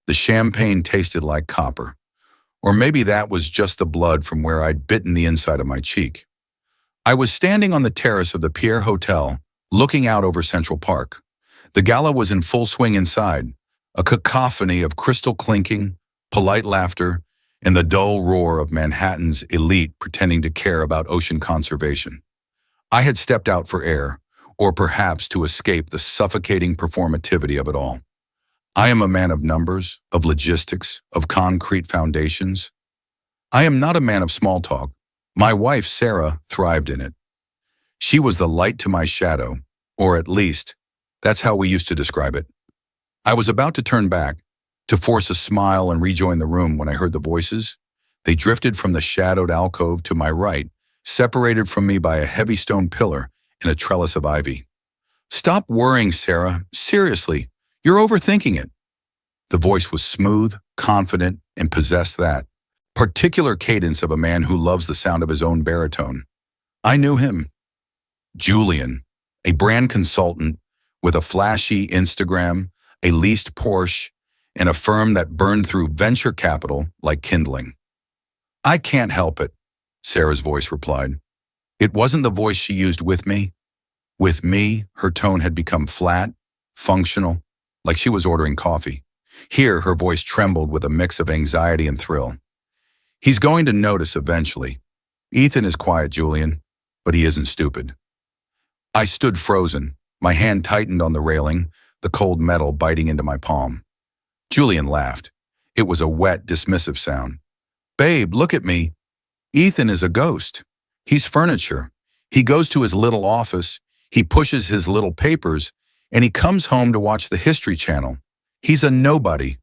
The champagne tasted like copper. Or maybe that was just the blood from where I'd bitten the inside of my cheek. I was standing on the terrace of the Pierre Hotel, looking out over Central Park. The gala was in full swing inside, a cacophony of crystal clinking, polite laughter, and the dull roar of Manhattan's elite pretending to care about ocean conservation. I had stepped out for air, or perhaps to escape the suffocating performativity of it all. I am a man of numbers, of logistics, of concrete foundations. I am not a man of small talk. My wife, Sarah, thrived in it. She was the light to my shadow, or at least, that's how we used to describe it. I was about to turn back, to force a smile and rejoin the room when I heard the voices. They drifted from the shadowed alcove to my right, separated from me by a heavy stone pillar and a trellis of ivy. "Stop worrying, Sarah. Seriously, you're overthinking it." The voice was smooth, confident, and possessed that particular cadence of a man who loves the sound of his own baritone. I knew him. Julian, a brand consultant with a flashy Instagram, a leased Porsche, and a firm that burned through venture capital like kindling. "I can't help it," Sarah's voice replied. It wasn't the voice she used with me. With me, her tone had become flat, functional, like she was ordering coffee. Here, her voice trembled with a mix of anxiety and thrill. "He's going to notice eventually. Ethan is quiet, Julian, but he isn't stupid." I stood frozen, my hand tightened on the railing, the cold metal biting into my palm. Julian laughed. It was a wet, dismissive sound. "Babe, look at me. Ethan is a ghost. He's furniture. He goes to his little office, he pushes his little papers, and he comes home to watch the History Channel. He's a nobody."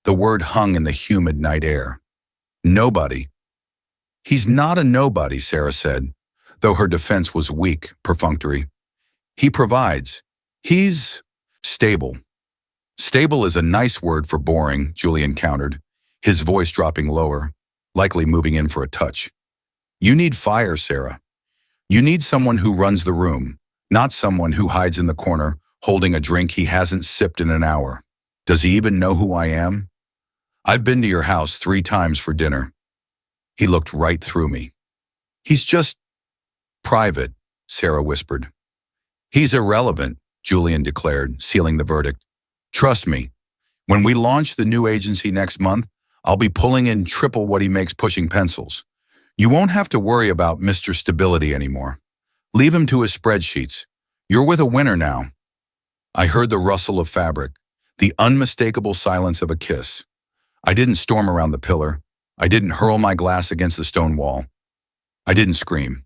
The word hung in the humid night air. Nobody. "He's not a nobody," Sarah said, though her defense was weak, perfunctory. "He provides. He's stable." "Stable is a nice word for boring," Julian countered, his voice dropping lower, likely moving in for a touch. "You need fire, Sarah. You need someone who runs the room, not someone who hides in the corner, holding a drink he hasn't sipped in an hour. Does he even know who I am? I've been to your house 3 times for dinner." He looked right through me. "He's just private," Sarah whispered. "He's irrelevant," Julian declared, sealing the verdict. "Trust me, when we launch the new agency next month, I'll be pulling in triple what he makes pushing pencils. You won't have to worry about Mr. Stability anymore. Leave him to his spreadsheets. You're with a winner now." I heard the rustle of fabric, the unmistakable silence of a kiss. I didn't storm around the pillar. I didn't hurl my glass against the stone wall. I didn't scream.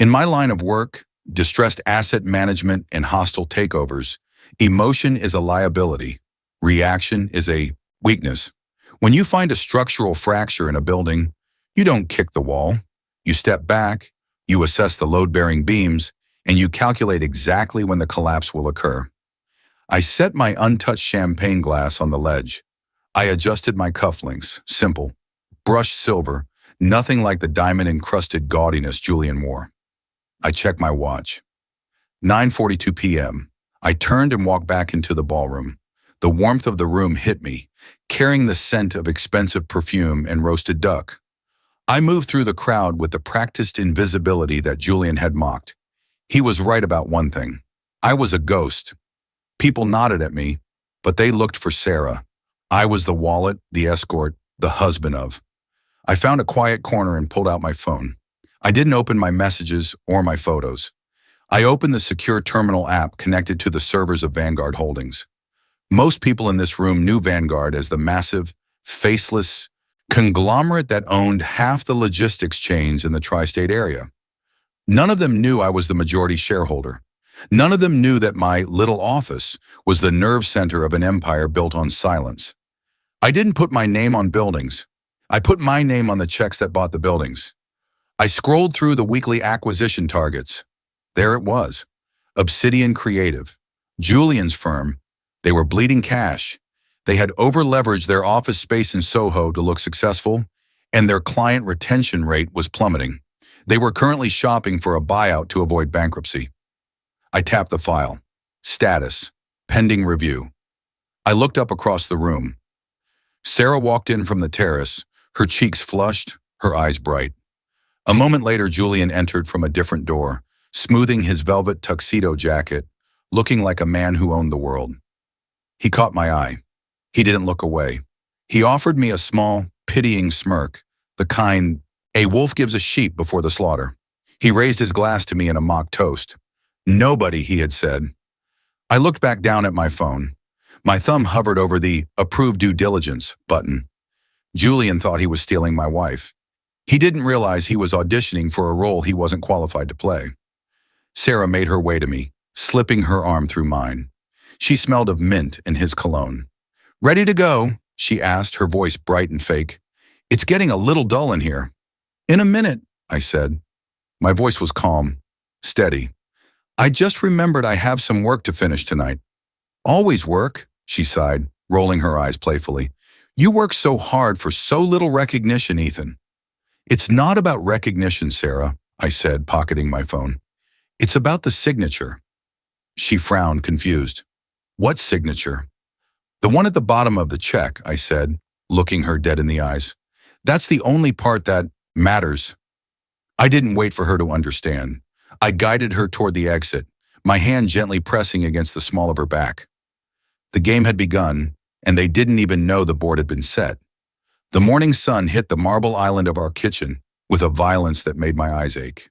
In my line of work, distressed asset management and hostile takeovers, emotion is a liability. Reaction is a weakness. When you find a structural fracture in a building, you don't kick the wall. You step back, you assess the load-bearing beams, and you calculate exactly when the collapse will occur. I set my untouched champagne glass on the ledge. I adjusted my cufflinks, simple, brushed silver, nothing like the diamond-encrusted gaudiness Julian wore. I checked my watch. 9:42 p.m. I turned and walked back into the ballroom. The warmth of the room hit me, carrying the scent of expensive perfume and roasted duck. I moved through the crowd with the practiced invisibility that Julian had mocked. He was right about one thing. I was a ghost. People nodded at me, but they looked for Sarah. I was the wallet, the escort, the husband of. I found a quiet corner and pulled out my phone. I didn't open my messages or my photos. I opened the secure terminal app connected to the servers of Vanguard Holdings. Most people in this room knew Vanguard as the massive, faceless conglomerate that owned half the logistics chains in the tri-state area. None of them knew I was the majority shareholder. None of them knew that my little office was the nerve center of an empire built on silence. I didn't put my name on buildings. I put my name on the checks that bought the buildings. I scrolled through the weekly acquisition targets. There it was. Obsidian Creative, Julian's firm. They were bleeding cash. They had over-leveraged their office space in Soho to look successful, and their client retention rate was plummeting. They were currently shopping for a buyout to avoid bankruptcy. I tapped the file. Status. Pending review. I looked up across the room. Sarah walked in from the terrace, her cheeks flushed, her eyes bright. A moment later, Julian entered from a different door, smoothing his velvet tuxedo jacket, looking like a man who owned the world. He caught my eye. He didn't look away. He offered me a small, pitying smirk, the kind a wolf gives a sheep before the slaughter. He raised his glass to me in a mock toast. Nobody, he had said. I looked back down at my phone. My thumb hovered over the Approve Due Diligence button. Julian thought he was stealing my wife. He didn't realize he was auditioning for a role he wasn't qualified to play. Sarah made her way to me, slipping her arm through mine. She smelled of mint and his cologne. "Ready to go?" she asked, her voice bright and fake. "It's getting a little dull in here." "In a minute," I said. My voice was calm, steady. "I just remembered I have some work to finish tonight." "Always work," she sighed, rolling her eyes playfully. "You work so hard for so little recognition, Ethan." "It's not about recognition, Sarah," I said, pocketing my phone. "It's about the signature." She frowned, confused. "What signature?" "The one at the bottom of the check," I said, looking her dead in the eyes. "That's the only part that matters." I didn't wait for her to understand. I guided her toward the exit, my hand gently pressing against the small of her back. The game had begun, and they didn't even know the board had been set. The morning sun hit the marble island of our kitchen with a violence that made my eyes ache.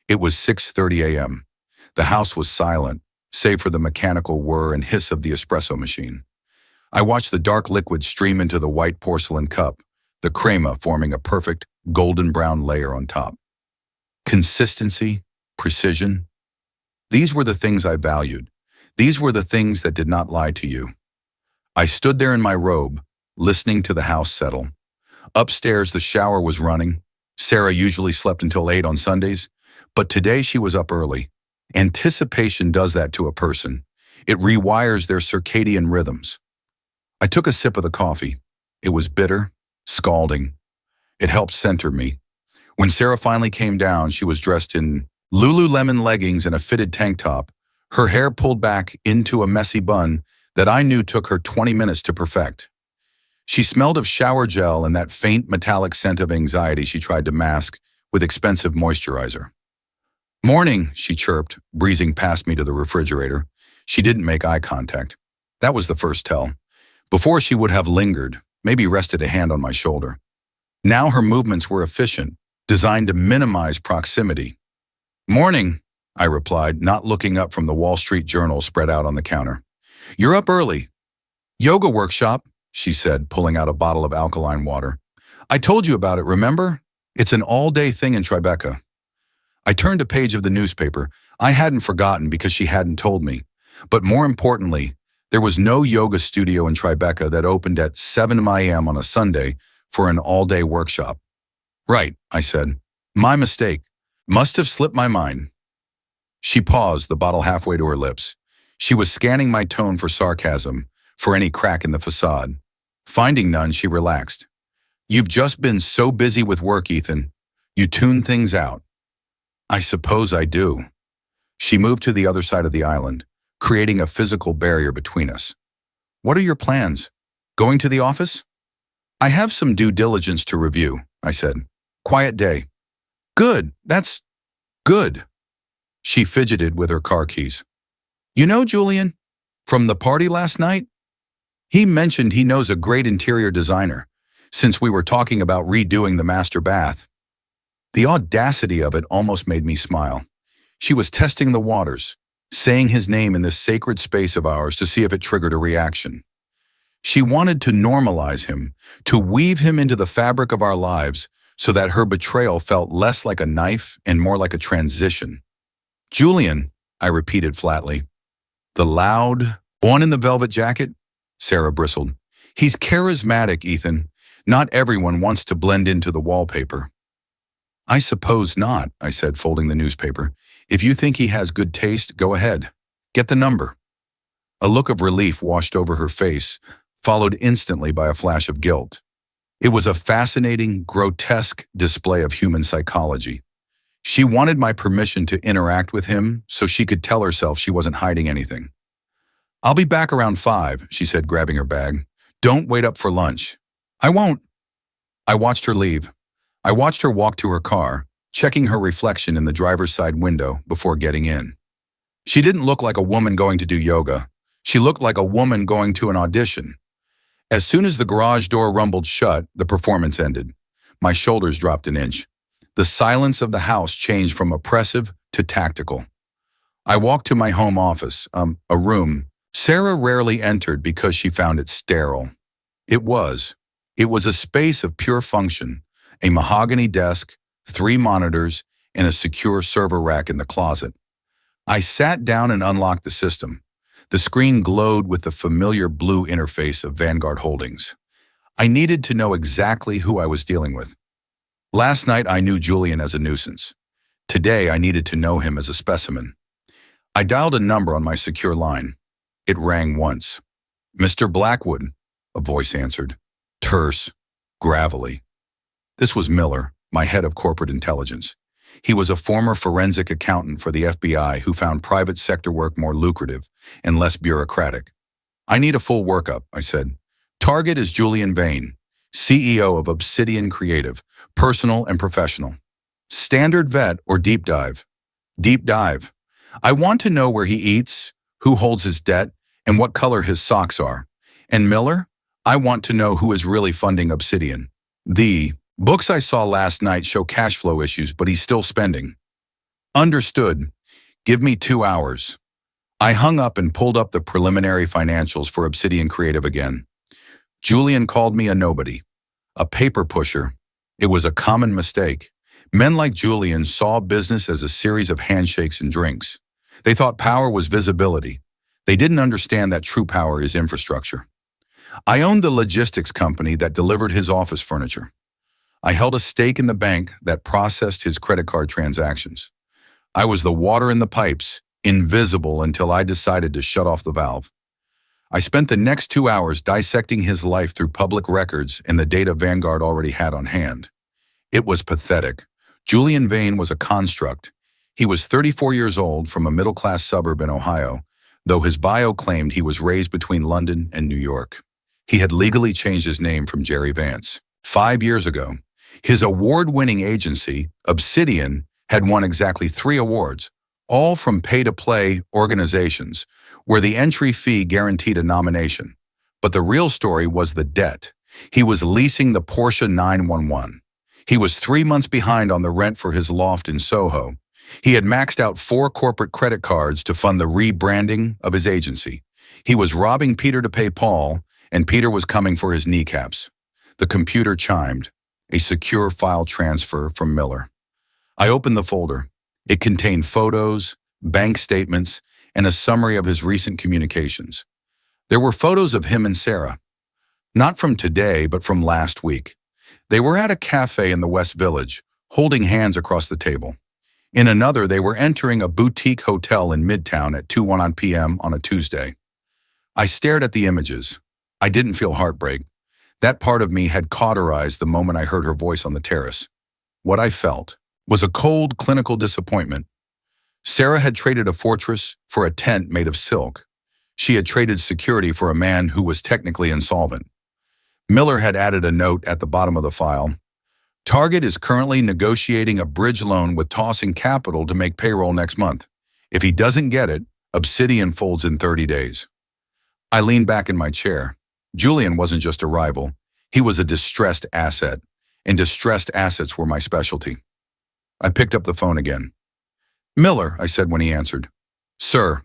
It was 6:30 a.m. The house was silent, save for the mechanical whir and hiss of the espresso machine. I watched the dark liquid stream into the white porcelain cup, the crema forming a perfect golden brown layer on top. Consistency, precision. These were the things I valued. These were the things that did not lie to you. I stood there in my robe, listening to the house settle. Upstairs, the shower was running. Sarah usually slept until 8 on Sundays, but today she was up early. Anticipation does that to a person. It rewires their circadian rhythms. I took a sip of the coffee. It was bitter, scalding. It helped center me. When Sarah finally came down, she was dressed in Lululemon leggings and a fitted tank top, her hair pulled back into a messy bun that I knew took her 20 minutes to perfect. She smelled of shower gel and that faint metallic scent of anxiety she tried to mask with expensive moisturizer. "Morning," she chirped, breezing past me to the refrigerator. She didn't make eye contact. That was the first tell. Before, she would have lingered, maybe rested a hand on my shoulder. Now her movements were efficient, designed to minimize proximity. "Morning," I replied, not looking up from the Wall Street Journal spread out on the counter. "You're up early." "Yoga workshop," she said, pulling out a bottle of alkaline water. "I told you about it, remember? It's an all-day thing in Tribeca." I turned a page of the newspaper. I hadn't forgotten because she hadn't told me. But more importantly, there was no yoga studio in Tribeca that opened at 7 a.m. on a Sunday for an all-day workshop. "Right," I said. "My mistake. Must have slipped my mind." She paused, the bottle halfway to her lips. She was scanning my tone for sarcasm, for any crack in the facade. Finding none, she relaxed. "You've just been so busy with work, Ethan. You tune things out." "I suppose I do." She moved to the other side of the island, creating a physical barrier between us. "What are your plans? Going to the office?" "I have some due diligence to review," I said. "Quiet day." "Good, that's good." She fidgeted with her car keys. "You know Julian? From the party last night? He mentioned he knows a great interior designer, since we were talking about redoing the master bath." The audacity of it almost made me smile. She was testing the waters, saying his name in this sacred space of ours to see if it triggered a reaction. She wanted to normalize him, to weave him into the fabric of our lives so that her betrayal felt less like a knife and more like a transition. "Julian," I repeated flatly. "The loud, one in the velvet jacket?" Sarah bristled. "He's charismatic, Ethan. Not everyone wants to blend into the wallpaper." "I suppose not," I said, folding the newspaper. "If you think he has good taste, go ahead. Get the number." A look of relief washed over her face, followed instantly by a flash of guilt. It was a fascinating, grotesque display of human psychology. She wanted my permission to interact with him so she could tell herself she wasn't hiding anything. "I'll be back around 5, she said, grabbing her bag. "Don't wait up for lunch. I won't. I watched her leave. I watched her walk to her car, checking her reflection in the driver's side window before getting in. She didn't look like a woman going to do yoga. She looked like a woman going to an audition. As soon as the garage door rumbled shut, the performance ended. My shoulders dropped an inch. The silence of the house changed from oppressive to tactical. I walked to my home office, a room Sarah rarely entered because she found it sterile. It was. It was a space of pure function, a mahogany desk, 3 monitors, and a secure server rack in the closet. I sat down and unlocked the system. The screen glowed with the familiar blue interface of Vanguard Holdings. I needed to know exactly who I was dealing with. Last night I knew Julian as a nuisance. Today I needed to know him as a specimen. I dialed a number on my secure line. It rang once. "Mr. Blackwood," a voice answered. Terse, gravelly. This was Miller, my head of corporate intelligence. He was a former forensic accountant for the FBI who found private sector work more lucrative and less bureaucratic. "I need a full workup," I said. "Target is Julian Vane, CEO of Obsidian Creative, personal and professional. Standard vet or deep dive?" "Deep dive. I want to know where he eats, who holds his debt, and what color his socks are. And Miller, I want to know who is really funding Obsidian. The books I saw last night show cash flow issues, but he's still spending." "Understood. Give me 2 hours." I hung up and pulled up the preliminary financials for Obsidian Creative again. Julian called me a nobody, a paper pusher. It was a common mistake. Men like Julian saw business as a series of handshakes and drinks. They thought power was visibility. They didn't understand that true power is infrastructure. I owned the logistics company that delivered his office furniture. I held a stake in the bank that processed his credit card transactions. I was the water in the pipes, invisible until I decided to shut off the valve. I spent the next 2 hours dissecting his life through public records and the data Vanguard already had on hand. It was pathetic. Julian Vane was a construct. He was 34 years old from a middle-class suburb in Ohio, though his bio claimed he was raised between London and New York. He had legally changed his name from Jerry Vance 5 years ago. His award-winning agency, Obsidian, had won exactly 3 awards, all from pay-to-play organizations, where the entry fee guaranteed a nomination. But the real story was the debt. He was leasing the Porsche 911. He was 3 months behind on the rent for his loft in Soho. He had maxed out 4 corporate credit cards to fund the rebranding of his agency. He was robbing Peter to pay Paul, and Peter was coming for his kneecaps. The computer chimed, a secure file transfer from Miller. I opened the folder. It contained photos, bank statements, and a summary of his recent communications. There were photos of him and Sarah. Not from today, but from last week. They were at a cafe in the West Village, holding hands across the table. In another, they were entering a boutique hotel in Midtown at 2:01 p.m. on a Tuesday. I stared at the images. I didn't feel heartbreak. That part of me had cauterized the moment I heard her voice on the terrace. What I felt was a cold, clinical disappointment. Sarah had traded a fortress for a tent made of silk. She had traded security for a man who was technically insolvent. Miller had added a note at the bottom of the file. Target is currently negotiating a bridge loan with Tossing Capital to make payroll next month. If he doesn't get it, Obsidian folds in 30 days. I leaned back in my chair. Julian wasn't just a rival. He was a distressed asset, and distressed assets were my specialty. I picked up the phone again. "Miller," I said when he answered. "Sir,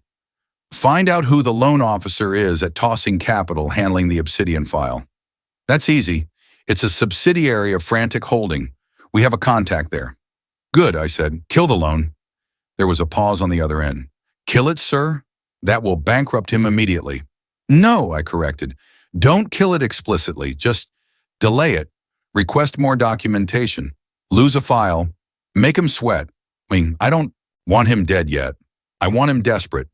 find out who the loan officer is at Tossing Capital handling the Obsidian file." "That's easy. It's a subsidiary of Frantic Holding. We have a contact there." "Good," I said. "Kill the loan." There was a pause on the other end. "Kill it, sir? That will bankrupt him immediately." "No," I corrected. "Don't kill it explicitly. Just delay it. Request more documentation. Lose a file. Make him sweat. I don't want him dead yet. I want him desperate.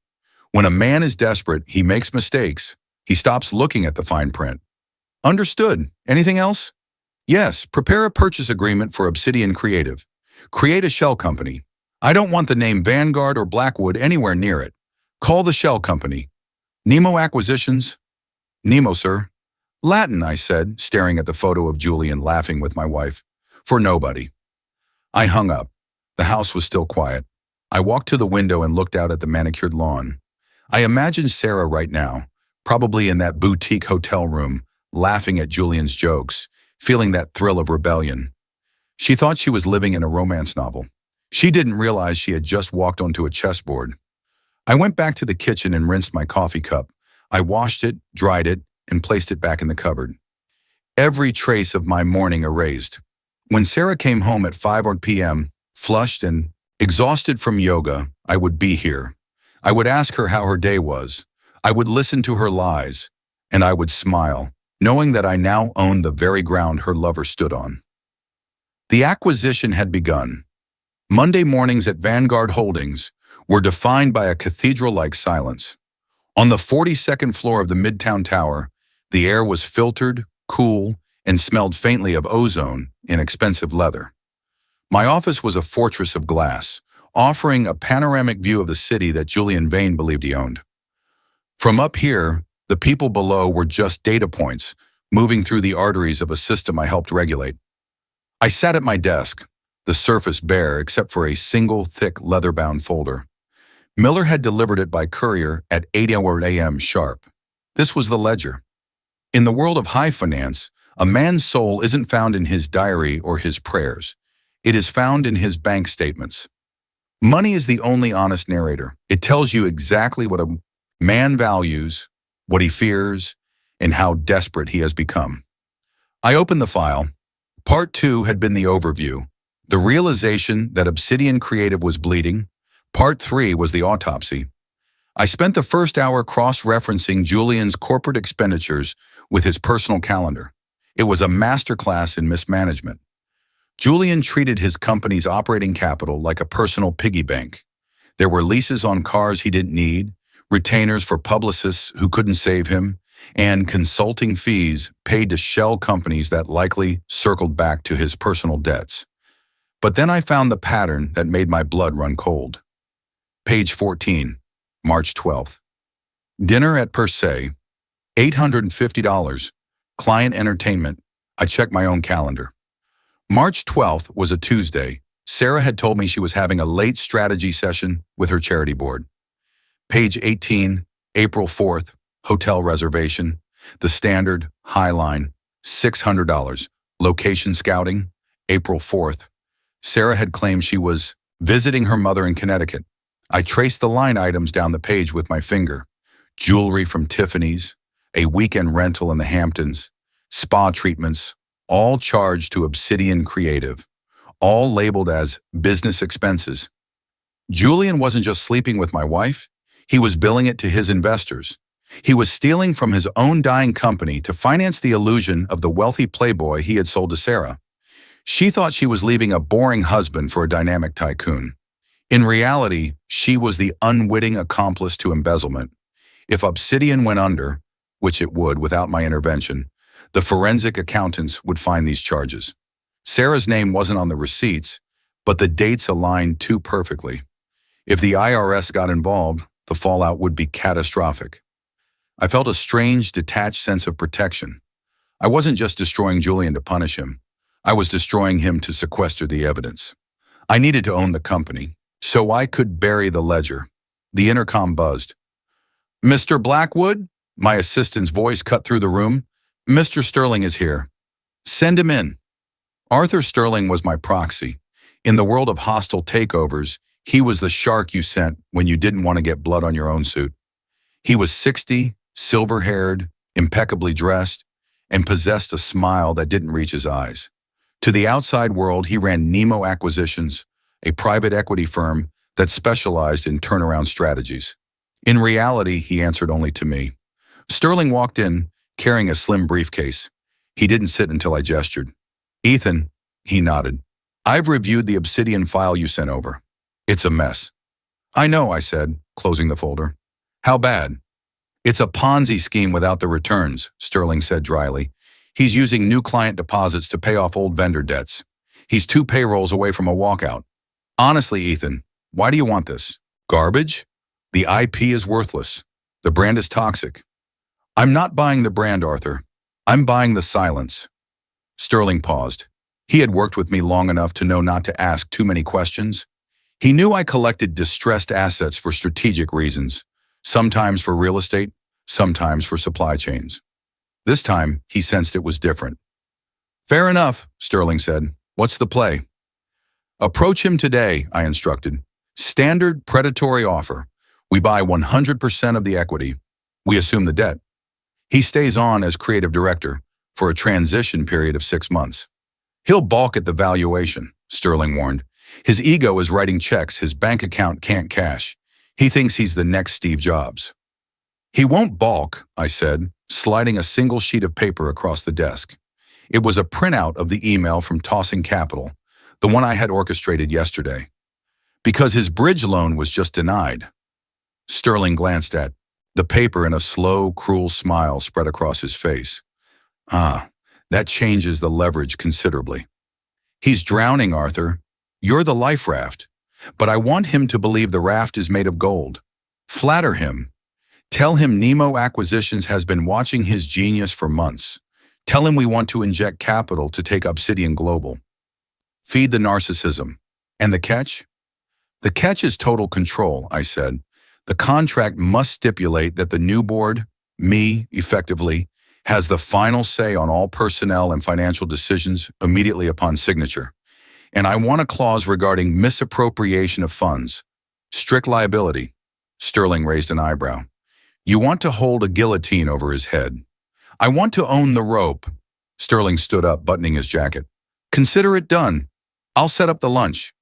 When a man is desperate, he makes mistakes. He stops looking at the fine print." "Understood. Anything else?" "Yes, prepare a purchase agreement for Obsidian Creative. Create a shell company. I don't want the name Vanguard or Blackwood anywhere near it. Call the shell company. Nemo Acquisitions?" "Nemo, sir." Latin, I said, staring at the photo of Julian laughing with my wife. For nobody. I hung up. The house was still quiet. I walked to the window and looked out at the manicured lawn. I imagined Sarah right now, probably in that boutique hotel room, laughing at Julian's jokes, feeling that thrill of rebellion. She thought she was living in a romance novel. She didn't realize she had just walked onto a chessboard. I went back to the kitchen and rinsed my coffee cup. I washed it, dried it, and placed it back in the cupboard. Every trace of my morning erased. When Sarah came home at 5 p.m., flushed and exhausted from yoga, I would be here. I would ask her how her day was. I would listen to her lies, and I would smile, knowing that I now owned the very ground her lover stood on. The acquisition had begun. Monday mornings at Vanguard Holdings were defined by a cathedral-like silence. On the 42nd floor of the Midtown Tower, the air was filtered, cool, and smelled faintly of ozone in expensive leather. My office was a fortress of glass, offering a panoramic view of the city that Julian Vane believed he owned. From up here, the people below were just data points, moving through the arteries of a system I helped regulate. I sat at my desk, the surface bare except for a single thick leather-bound folder. Miller had delivered it by courier at 8 a.m. sharp. This was the ledger. In the world of high finance, a man's soul isn't found in his diary or his prayers. It is found in his bank statements. Money is the only honest narrator. It tells you exactly what a man values, what he fears, and how desperate he has become. I opened the file. Part 2 had been the overview, the realization that Obsidian Creative was bleeding. Part 3 was the autopsy. I spent the first hour cross-referencing Julian's corporate expenditures with his personal calendar. It was a masterclass in mismanagement. Julian treated his company's operating capital like a personal piggy bank. There were leases on cars he didn't need, retainers for publicists who couldn't save him, and consulting fees paid to shell companies that likely circled back to his personal debts. But then I found the pattern that made my blood run cold. Page 14, March 12th. Dinner at Per Se, $850, client entertainment. I checked my own calendar. March 12th was a Tuesday. Sarah had told me she was having a late strategy session with her charity board. Page 18, April 4th, hotel reservation. The Standard, Highline, $600. Location scouting, April 4th. Sarah had claimed she was visiting her mother in Connecticut. I traced the line items down the page with my finger. Jewelry from Tiffany's, a weekend rental in the Hamptons, spa treatments, all charged to Obsidian Creative, all labeled as business expenses. Julian wasn't just sleeping with my wife, he was billing it to his investors. He was stealing from his own dying company to finance the illusion of the wealthy playboy he had sold to Sarah. She thought she was leaving a boring husband for a dynamic tycoon. In reality, she was the unwitting accomplice to embezzlement. If Obsidian went under, which it would without my intervention, the forensic accountants would find these charges. Sarah's name wasn't on the receipts, but the dates aligned too perfectly. If the IRS got involved, the fallout would be catastrophic. I felt a strange, detached sense of protection. I wasn't just destroying Julian to punish him. I was destroying him to sequester the evidence. I needed to own the company, so I could bury the ledger. The intercom buzzed. "Mr. Blackwood?" My assistant's voice cut through the room. "Mr. Sterling is here. Send him in." Arthur Sterling was my proxy. In the world of hostile takeovers, he was the shark you sent when you didn't want to get blood on your own suit. He was 60, silver-haired, impeccably dressed, and possessed a smile that didn't reach his eyes. To the outside world, he ran Nemo Acquisitions, a private equity firm that specialized in turnaround strategies. In reality, he answered only to me. Sterling walked in, carrying a slim briefcase. He didn't sit until I gestured. "Ethan," he nodded. "I've reviewed the Obsidian file you sent over. It's a mess." "I know," I said, closing the folder. "How bad?" "It's a Ponzi scheme without the returns," Sterling said dryly. "He's using new client deposits to pay off old vendor debts. He's 2 payrolls away from a walkout. Honestly, Ethan, why do you want this? Garbage? The IP is worthless. The brand is toxic." "I'm not buying the brand, Arthur. I'm buying the silence. Sterling paused. He had worked with me long enough to know not to ask too many questions. He knew I collected distressed assets for strategic reasons, sometimes for real estate, sometimes for supply chains. This time, he sensed it was different. Fair enough, Sterling said. What's the play? Approach him today, I instructed. Standard predatory offer. We buy 100% of the equity. We assume the debt. He stays on as creative director for a transition period of 6 months. He'll balk at the valuation, Sterling warned. His ego is writing checks his bank account can't cash. He thinks he's the next Steve Jobs. He won't balk, I said, sliding a single sheet of paper across the desk. It was a printout of the email from Tossing Capital, the one I had orchestrated yesterday. Because his bridge loan was just denied. Sterling glanced at the paper and a slow, cruel smile spread across his face. That changes the leverage considerably. He's drowning, Arthur. You're the life raft. But I want him to believe the raft is made of gold. Flatter him. Tell him Nemo Acquisitions has been watching his genius for months. Tell him we want to inject capital to take Obsidian global. Feed the narcissism. And the catch? The catch is total control, I said. The contract must stipulate that the new board, me, effectively, has the final say on all personnel and financial decisions immediately upon signature. And I want a clause regarding misappropriation of funds. Strict liability. Sterling raised an eyebrow. You want to hold a guillotine over his head. I want to own the rope. Sterling stood up, buttoning his jacket. Consider it done. I'll set up the lunch.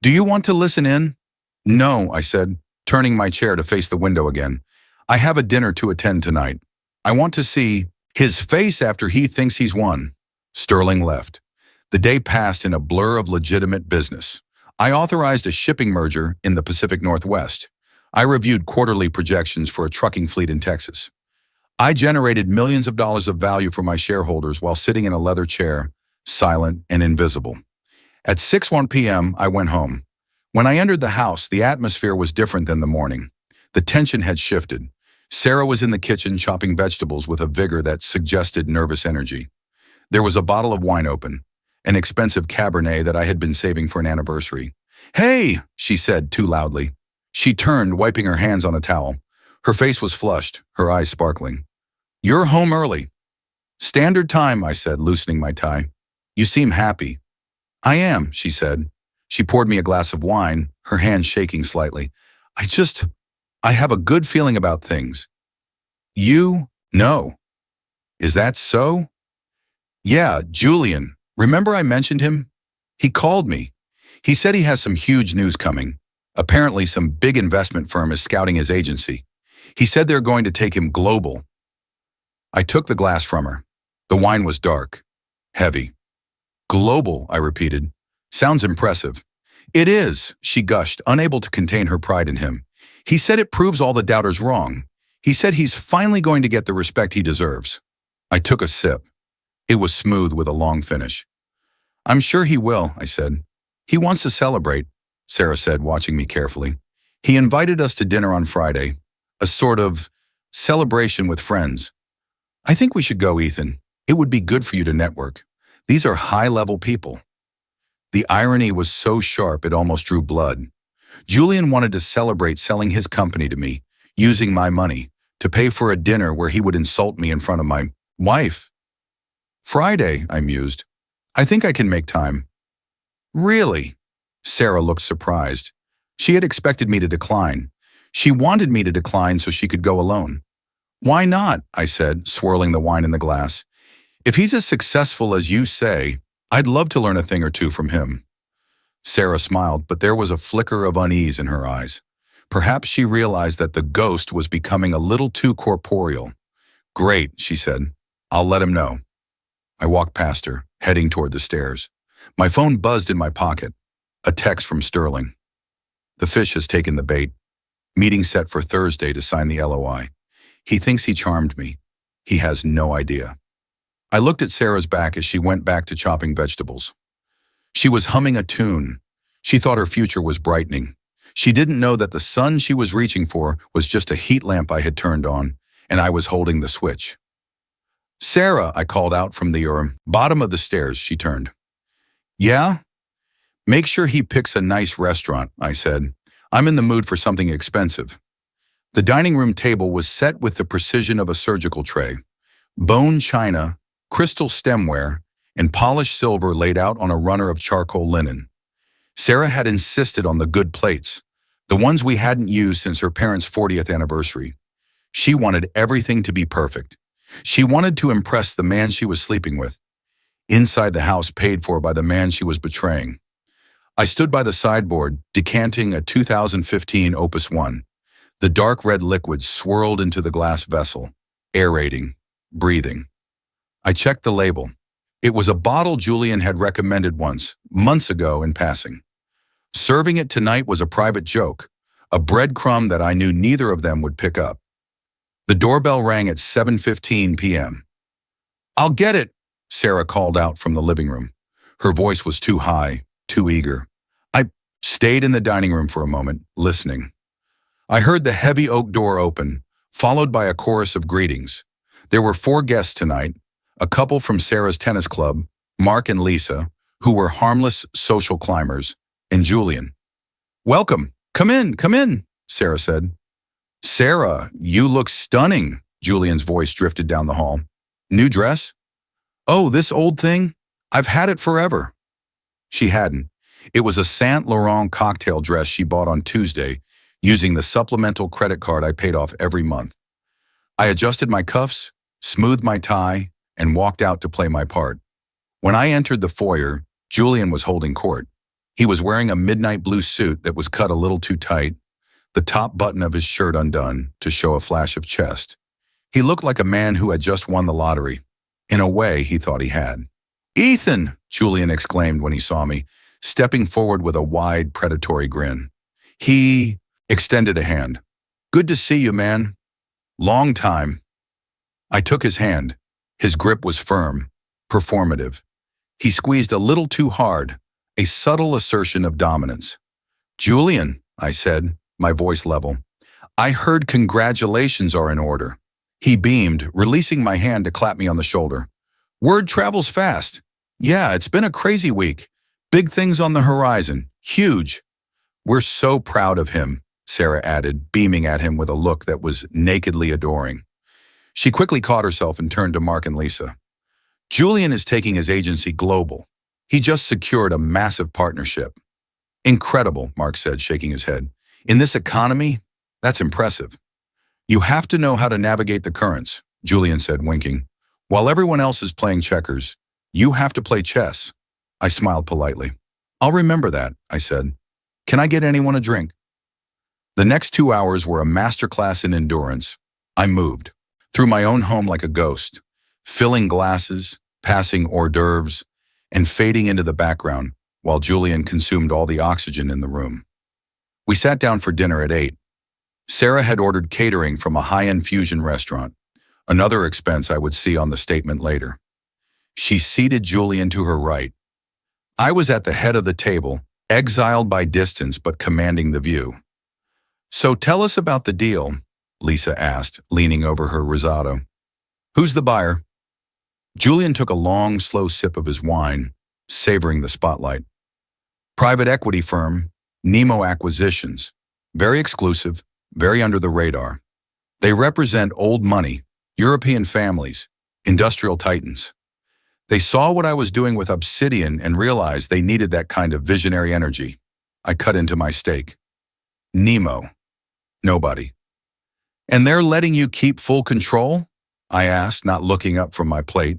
Do you want to listen in? No, I said, turning my chair to face the window again. I have a dinner to attend tonight. I want to see his face after he thinks he's won. Sterling left. The day passed in a blur of legitimate business. I authorized a shipping merger in the Pacific Northwest. I reviewed quarterly projections for a trucking fleet in Texas. I generated millions of dollars of value for my shareholders while sitting in a leather chair, silent and invisible. At 6:01 p.m., I went home. When I entered the house, the atmosphere was different than the morning. The tension had shifted. Sarah was in the kitchen chopping vegetables with a vigor that suggested nervous energy. There was a bottle of wine open, an expensive Cabernet that I had been saving for an anniversary. Hey, she said too loudly. She turned, wiping her hands on a towel. Her face was flushed, her eyes sparkling. You're home early. Standard time, I said, loosening my tie. You seem happy. I am, she said. She poured me a glass of wine, her hand shaking slightly. I have a good feeling about things. You? No. Is that so? Yeah, Julian. Remember I mentioned him? He called me. He said he has some huge news coming. Apparently some big investment firm is scouting his agency. He said they're going to take him global. I took the glass from her. The wine was dark, heavy. Global, I repeated. Sounds impressive. It is, she gushed, unable to contain her pride in him. He said it proves all the doubters wrong. He said he's finally going to get the respect he deserves. I took a sip. It was smooth with a long finish. I'm sure he will, I said. He wants to celebrate, Sarah said, watching me carefully. He invited us to dinner on Friday, a sort of celebration with friends. I think we should go, Ethan. It would be good for you to network. These are high-level people. The irony was so sharp it almost drew blood. Julian wanted to celebrate selling his company to me, using my money, to pay for a dinner where he would insult me in front of my wife. Friday, I mused. I think I can make time. Really? Sarah looked surprised. She had expected me to decline. She wanted me to decline so she could go alone. Why not? I said, swirling the wine in the glass. If he's as successful as you say, I'd love to learn a thing or two from him. Sarah smiled, but there was a flicker of unease in her eyes. Perhaps she realized that the ghost was becoming a little too corporeal. Great, she said. I'll let him know. I walked past her, heading toward the stairs. My phone buzzed in my pocket. A text from Sterling. The fish has taken the bait. Meeting set for Thursday to sign the LOI. He thinks he charmed me. He has no idea. I looked at Sarah's back as she went back to chopping vegetables. She was humming a tune. She thought her future was brightening. She didn't know that the sun she was reaching for was just a heat lamp I had turned on, and I was holding the switch. Sarah, I called out from the bottom of the stairs. She turned. Yeah? Make sure he picks a nice restaurant, I said. I'm in the mood for something expensive. The dining room table was set with the precision of a surgical tray. Bone china, crystal stemware, and polished silver laid out on a runner of charcoal linen. Sarah had insisted on the good plates, the ones we hadn't used since her parents' 40th anniversary. She wanted everything to be perfect. She wanted to impress the man she was sleeping with. Inside the house paid for by the man she was betraying. I stood by the sideboard, decanting a 2015 Opus 1. The dark red liquid swirled into the glass vessel, aerating, breathing. I checked the label. It was a bottle Julian had recommended once, months ago in passing. Serving it tonight was a private joke, a breadcrumb that I knew neither of them would pick up. The doorbell rang at 7:15 p.m. I'll get it, Sarah called out from the living room. Her voice was too high, too eager. I stayed in the dining room for a moment, listening. I heard the heavy oak door open, followed by a chorus of greetings. There were 4 guests tonight, a couple from Sarah's tennis club, Mark and Lisa, who were harmless social climbers, and Julian. Welcome, come in, Sarah said. Sarah, you look stunning, Julian's voice drifted down the hall. New dress? Oh, this old thing? I've had it forever. She hadn't. It was a Saint Laurent cocktail dress she bought on Tuesday, using the supplemental credit card I paid off every month. I adjusted my cuffs, smoothed my tie, and walked out to play my part. When I entered the foyer, Julian was holding court. He was wearing a midnight blue suit that was cut a little too tight, the top button of his shirt undone to show a flash of chest. He looked like a man who had just won the lottery. In a way, he thought he had. Ethan, Julian exclaimed when he saw me, stepping forward with a wide, predatory grin. He extended a hand. Good to see you, man. Long time. I took his hand. His grip was firm, performative. He squeezed a little too hard, a subtle assertion of dominance. Julian, I said, my voice level. I heard congratulations are in order. He beamed, releasing my hand to clap me on the shoulder. Word travels fast. Yeah, it's been a crazy week. Big things on the horizon. Huge. We're so proud of him, Sarah added, beaming at him with a look that was nakedly adoring. She quickly caught herself and turned to Mark and Lisa. Julian is taking his agency global. He just secured a massive partnership. Incredible, Mark said, shaking his head. In this economy, that's impressive. You have to know how to navigate the currents, Julian said, winking. While everyone else is playing checkers, you have to play chess. I smiled politely. I'll remember that, I said. Can I get anyone a drink? The next 2 hours were a masterclass in endurance. I moved, through my own home like a ghost, filling glasses, passing hors d'oeuvres, and fading into the background while Julian consumed all the oxygen in the room. We sat down for dinner at 8. Sarah had ordered catering from a high-end fusion restaurant, another expense I would see on the statement later. She seated Julian to her right. I was at the head of the table, exiled by distance but commanding the view. So tell us about the deal, Lisa asked, leaning over her risotto. Who's the buyer? Julian took a long, slow sip of his wine, savoring the spotlight. Private equity firm, Nemo Acquisitions. Very exclusive, very under the radar. They represent old money, European families, industrial titans. They saw what I was doing with Obsidian and realized they needed that kind of visionary energy. I cut into my steak. Nemo. Nobody. And they're letting you keep full control? I asked, not looking up from my plate.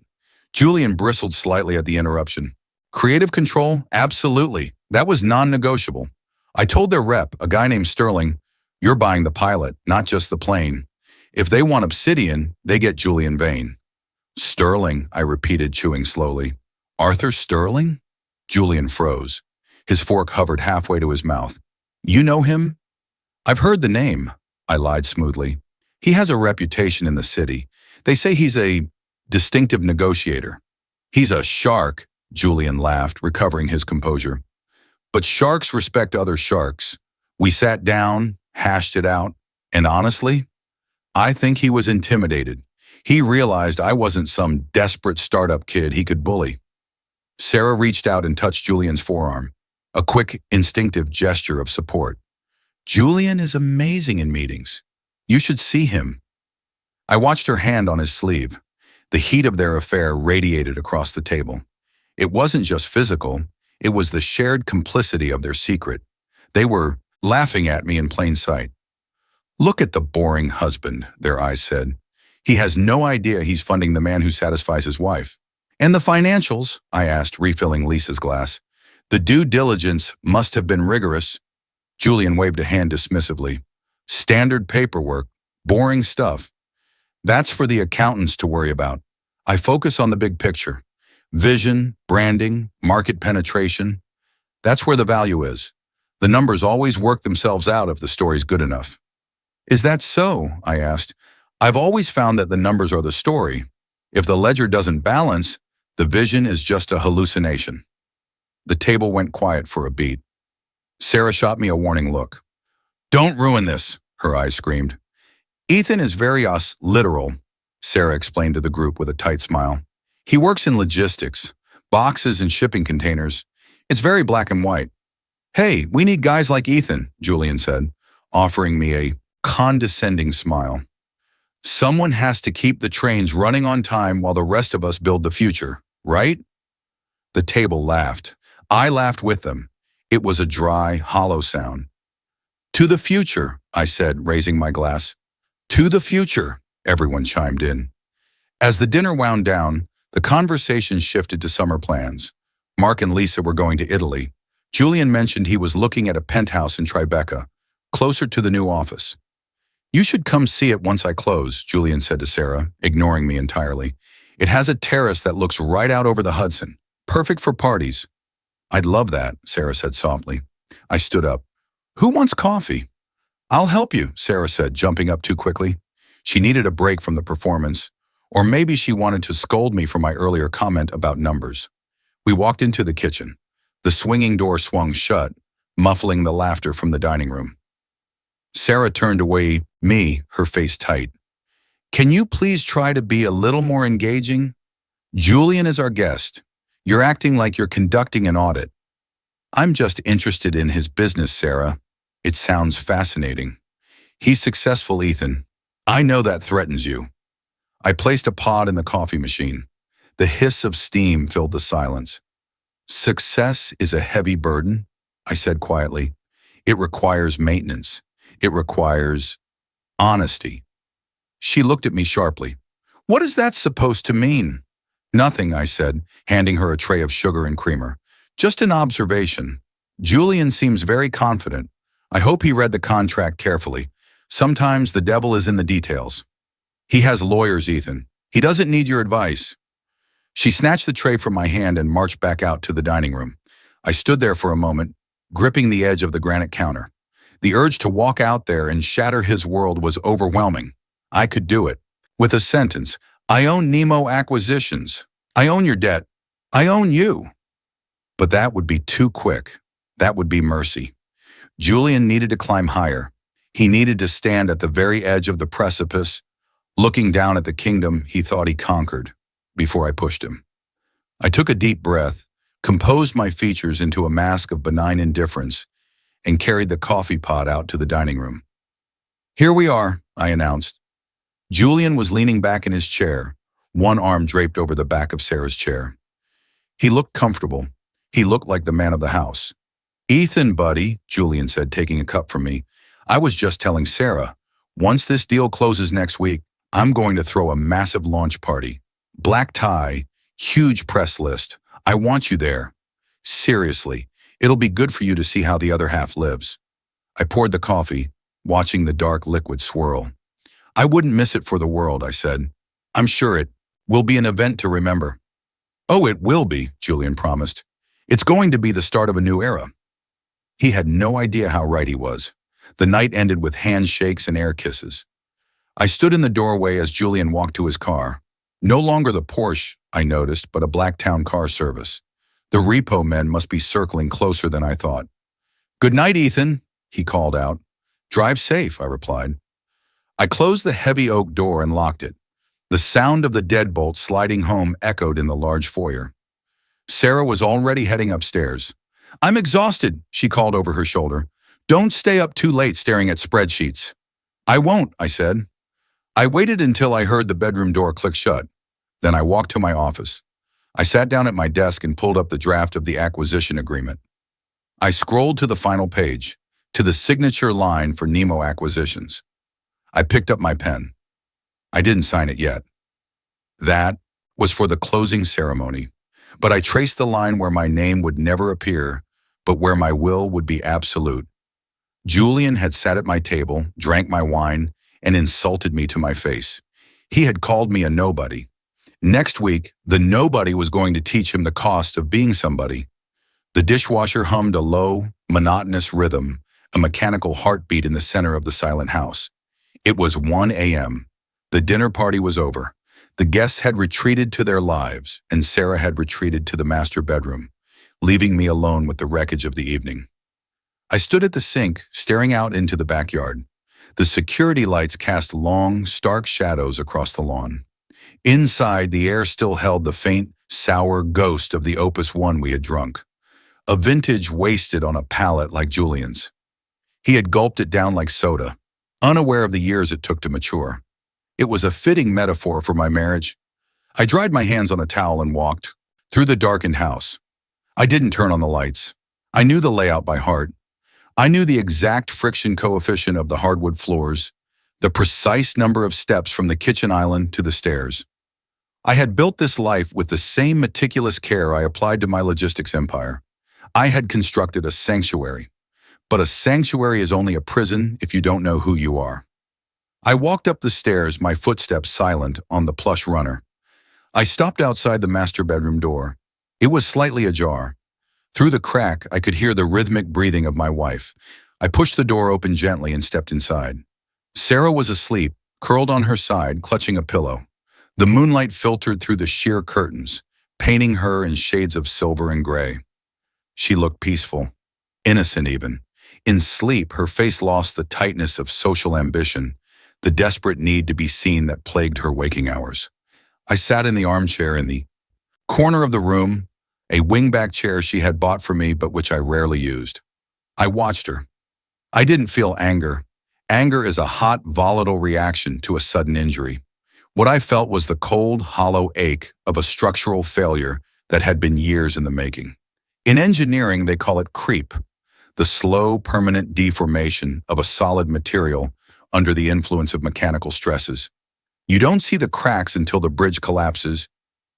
Julian bristled slightly at the interruption. Creative control? Absolutely. That was non-negotiable. I told their rep, a guy named Sterling, you're buying the pilot, not just the plane. If they want Obsidian, they get Julian Vane. Sterling, I repeated, chewing slowly. Arthur Sterling? Julian froze. His fork hovered halfway to his mouth. You know him? I've heard the name, I lied smoothly. He has a reputation in the city. They say he's a distinctive negotiator. He's a shark, Julian laughed, recovering his composure. But sharks respect other sharks. We sat down, hashed it out, and honestly, I think he was intimidated. He realized I wasn't some desperate startup kid he could bully. Sarah reached out and touched Julian's forearm, a quick, instinctive gesture of support. Julian is amazing in meetings. You should see him. I watched her hand on his sleeve. The heat of their affair radiated across the table. It wasn't just physical, it was the shared complicity of their secret. They were laughing at me in plain sight. Look at the boring husband, their eyes said. He has no idea he's funding the man who satisfies his wife. And the financials? I asked, refilling Lisa's glass. The due diligence must have been rigorous. Julian waved a hand dismissively. Standard paperwork, boring stuff. That's for the accountants to worry about. I focus on the big picture. Vision, branding, market penetration. That's where the value is. The numbers always work themselves out if the story's good enough. Is that so? I asked. I've always found that the numbers are the story. If the ledger doesn't balance, the vision is just a hallucination. The table went quiet for a beat. Sarah shot me a warning look. Don't ruin this, her eyes screamed. Ethan is very literal, Sarah explained to the group with a tight smile. He works in logistics, boxes and shipping containers. It's very black and white. Hey, we need guys like Ethan, Julian said, offering me a condescending smile. Someone has to keep the trains running on time while the rest of us build the future, right? The table laughed. I laughed with them. It was a dry, hollow sound. To the future, I said, raising my glass. To the future, everyone chimed in. As the dinner wound down, the conversation shifted to summer plans. Mark and Lisa were going to Italy. Julian mentioned he was looking at a penthouse in Tribeca, closer to the new office. You should come see it once I close, Julian said to Sarah, ignoring me entirely. It has a terrace that looks right out over the Hudson. Perfect for parties. I'd love that, Sarah said softly. I stood up. Who wants coffee? I'll help you, Sarah said, jumping up too quickly. She needed a break from the performance, or maybe she wanted to scold me for my earlier comment about numbers. We walked into the kitchen. The swinging door swung shut, muffling the laughter from the dining room. Sarah turned away, her face tight. Can you please try to be a little more engaging? Julian is our guest. You're acting like you're conducting an audit. I'm just interested in his business, Sarah. It sounds fascinating. He's successful, Ethan. I know that threatens you. I placed a pod in the coffee machine. The hiss of steam filled the silence. Success is a heavy burden, I said quietly. It requires maintenance. It requires honesty. She looked at me sharply. What is that supposed to mean? Nothing, I said, handing her a tray of sugar and creamer. Just an observation. Julian seems very confident. I hope he read the contract carefully. Sometimes the devil is in the details. He has lawyers, Ethan. He doesn't need your advice. She snatched the tray from my hand and marched back out to the dining room. I stood there for a moment, gripping the edge of the granite counter. The urge to walk out there and shatter his world was overwhelming. I could do it. With a sentence, I own Nemo Acquisitions. I own your debt. I own you. But that would be too quick. That would be mercy. Julian needed to climb higher. He needed to stand at the very edge of the precipice, looking down at the kingdom he thought he conquered, before I pushed him. I took a deep breath, composed my features into a mask of benign indifference, and carried the coffee pot out to the dining room. Here we are, I announced. Julian was leaning back in his chair, one arm draped over the back of Sarah's chair. He looked comfortable. He looked like the man of the house. Ethan, buddy, Julian said, taking a cup from me. I was just telling Sarah, once this deal closes next week, I'm going to throw a massive launch party. Black tie, huge press list. I want you there. Seriously, it'll be good for you to see how the other half lives. I poured the coffee, watching the dark liquid swirl. I wouldn't miss it for the world, I said. I'm sure it will be an event to remember. Oh, it will be, Julian promised. It's going to be the start of a new era. He had no idea how right he was. The night ended with handshakes and air kisses. I stood in the doorway as Julian walked to his car. No longer the Porsche, I noticed, but a Blacktown car service. The repo men must be circling closer than I thought. Good night, Ethan, he called out. Drive safe, I replied. I closed the heavy oak door and locked it. The sound of the deadbolt sliding home echoed in the large foyer. Sarah was already heading upstairs. "I'm exhausted," she called over her shoulder. "Don't stay up too late staring at spreadsheets." "I won't," I said. I waited until I heard the bedroom door click shut. Then I walked to my office. I sat down at my desk and pulled up the draft of the acquisition agreement. I scrolled to the final page, to the signature line for Nemo Acquisitions. I picked up my pen. I didn't sign it yet. That was for the closing ceremony, but I traced the line where my name would never appear, but where my will would be absolute. Julian had sat at my table, drank my wine, and insulted me to my face. He had called me a nobody. Next week, the nobody was going to teach him the cost of being somebody. The dishwasher hummed a low, monotonous rhythm, a mechanical heartbeat in the center of the silent house. It was 1 a.m. The dinner party was over. The guests had retreated to their lives, and Sarah had retreated to the master bedroom, leaving me alone with the wreckage of the evening. I stood at the sink, staring out into the backyard. The security lights cast long, stark shadows across the lawn. Inside, the air still held the faint, sour ghost of the Opus One we had drunk. A vintage wasted on a palate like Julian's. He had gulped it down like soda, unaware of the years it took to mature. It was a fitting metaphor for my marriage. I dried my hands on a towel and walked through the darkened house. I didn't turn on the lights. I knew the layout by heart. I knew the exact friction coefficient of the hardwood floors, the precise number of steps from the kitchen island to the stairs. I had built this life with the same meticulous care I applied to my logistics empire. I had constructed a sanctuary. But a sanctuary is only a prison if you don't know who you are. I walked up the stairs, my footsteps silent on the plush runner. I stopped outside the master bedroom door. It was slightly ajar. Through the crack, I could hear the rhythmic breathing of my wife. I pushed the door open gently and stepped inside. Sarah was asleep, curled on her side, clutching a pillow. The moonlight filtered through the sheer curtains, painting her in shades of silver and gray. She looked peaceful, innocent even. In sleep, her face lost the tightness of social ambition, the desperate need to be seen that plagued her waking hours. I sat in the armchair in the corner of the room, a wingback chair she had bought for me but which I rarely used. I watched her. I didn't feel anger. Anger is a hot, volatile reaction to a sudden injury. What I felt was the cold, hollow ache of a structural failure that had been years in the making. In engineering, they call it creep, the slow, permanent deformation of a solid material under the influence of mechanical stresses. You don't see the cracks until the bridge collapses,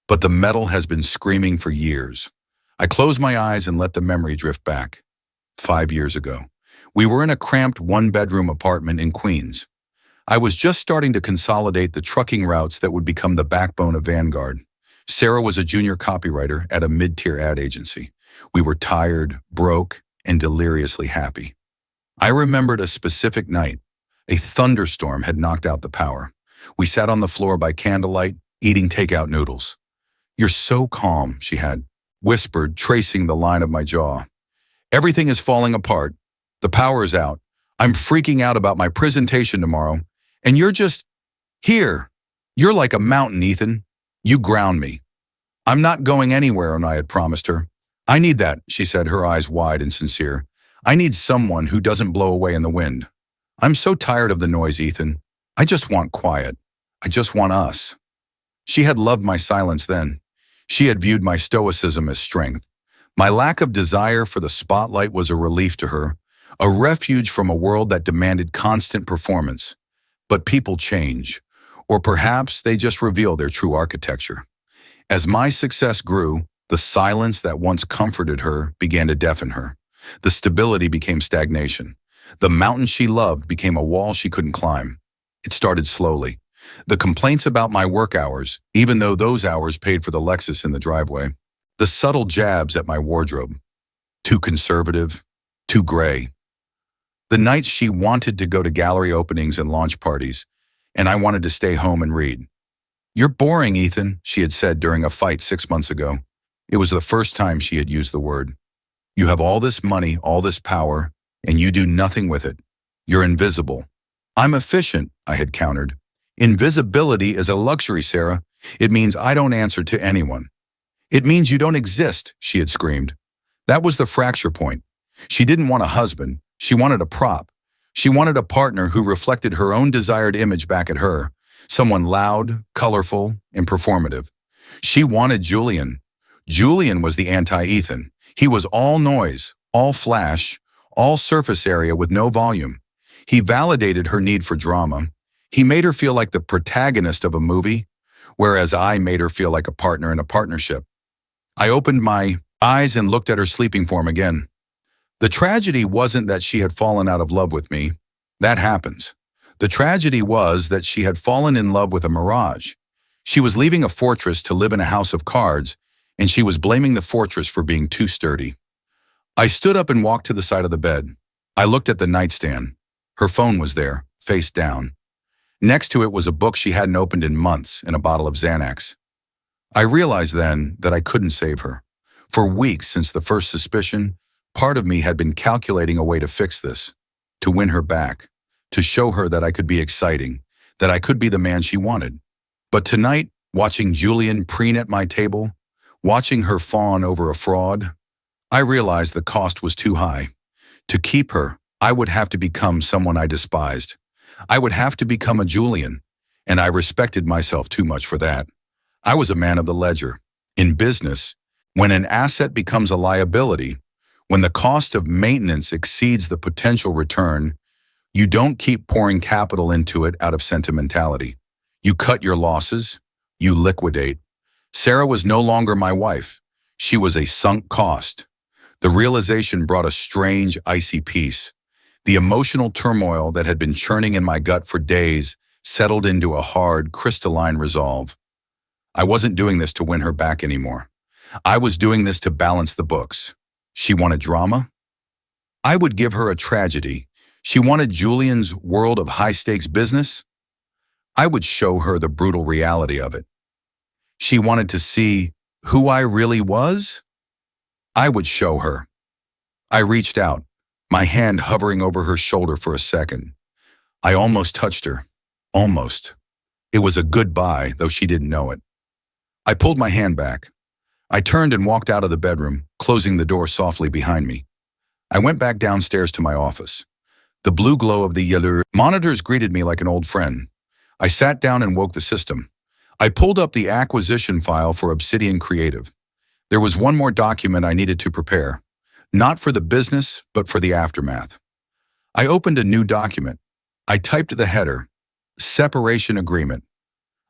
but the metal has been screaming for years. I closed my eyes and let the memory drift back. 5 years ago, we were in a cramped one-bedroom apartment in Queens. I was just starting to consolidate the trucking routes that would become the backbone of Vanguard. Sarah was a junior copywriter at a mid-tier ad agency. We were tired, broke, and deliriously happy. I remembered a specific night. A thunderstorm had knocked out the power. We sat on the floor by candlelight, eating takeout noodles. "You're so calm," she had whispered, tracing the line of my jaw. "Everything is falling apart. The power is out. I'm freaking out about my presentation tomorrow. And you're just here. You're like a mountain, Ethan. You ground me." "I'm not going anywhere," and I had promised her. "I need that," she said, her eyes wide and sincere. "I need someone who doesn't blow away in the wind. I'm so tired of the noise, Ethan. I just want quiet. I just want us." She had loved my silence then. She had viewed my stoicism as strength. My lack of desire for the spotlight was a relief to her, a refuge from a world that demanded constant performance. But people change, or perhaps they just reveal their true architecture. As my success grew, the silence that once comforted her began to deafen her. The stability became stagnation. The mountain she loved became a wall she couldn't climb. It started slowly. The complaints about my work hours, even though those hours paid for the Lexus in the driveway. The subtle jabs at my wardrobe. Too conservative, too gray. The nights she wanted to go to gallery openings and launch parties, and I wanted to stay home and read. "You're boring, Ethan," she had said during a fight 6 months ago. It was the first time she had used the word. "You have all this money, all this power, and you do nothing with it. You're invisible." "I'm efficient," I had countered. Invisibility is a luxury, Sarah. It means I don't answer to anyone. It means you don't exist, she had screamed. That was the fracture point. She didn't want a husband. She wanted a prop. She wanted a partner who reflected her own desired image back at her, someone loud, colorful, and performative. She wanted Julian. Julian was the anti-Ethan. He was all noise, all flash, all surface area with no volume. He validated her need for drama. He made her feel like the protagonist of a movie, whereas I made her feel like a partner in a partnership. I opened my eyes and looked at her sleeping form again. The tragedy wasn't that she had fallen out of love with me. That happens. The tragedy was that she had fallen in love with a mirage. She was leaving a fortress to live in a house of cards, and she was blaming the fortress for being too sturdy. I stood up and walked to the side of the bed. I looked at the nightstand. Her phone was there, face down. Next to it was a book she hadn't opened in months and a bottle of Xanax. I realized then that I couldn't save her. For weeks since the first suspicion, part of me had been calculating a way to fix this, to win her back, to show her that I could be exciting, that I could be the man she wanted. But tonight, watching Julian preen at my table, watching her fawn over a fraud, I realized the cost was too high. To keep her, I would have to become someone I despised. I would have to become a Julian, and I respected myself too much for that. I was a man of the ledger. In business, when an asset becomes a liability, when the cost of maintenance exceeds the potential return, you don't keep pouring capital into it out of sentimentality. You cut your losses, you liquidate. Sarah was no longer my wife. She was a sunk cost. The realization brought a strange, icy peace. The emotional turmoil that had been churning in my gut for days settled into a hard, crystalline resolve. I wasn't doing this to win her back anymore. I was doing this to balance the books. She wanted drama? I would give her a tragedy. She wanted Julian's world of high-stakes business? I would show her the brutal reality of it. She wanted to see who I really was? I would show her. I reached out, my hand hovering over her shoulder for a second. I almost touched her. Almost. It was a goodbye, though she didn't know it. I pulled my hand back. I turned and walked out of the bedroom, closing the door softly behind me. I went back downstairs to my office. The blue glow of the yellow monitors greeted me like an old friend. I sat down and woke the system. I pulled up the acquisition file for Obsidian Creative. There was one more document I needed to prepare, not for the business, but for the aftermath. I opened a new document. I typed the header, Separation Agreement.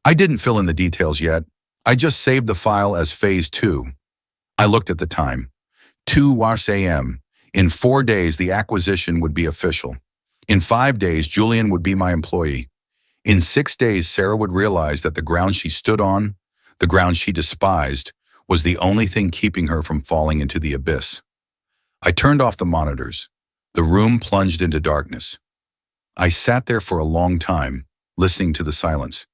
I didn't fill in the details yet. I just saved the file as Phase 2. I looked at the time. 2 a.m. In 4 days, the acquisition would be official. In 5 days, Julian would be my employee. In 6 days, Sarah would realize that the ground she stood on, the ground she despised, was the only thing keeping her from falling into the abyss. I turned off the monitors. The room plunged into darkness. I sat there for a long time, listening to the silence.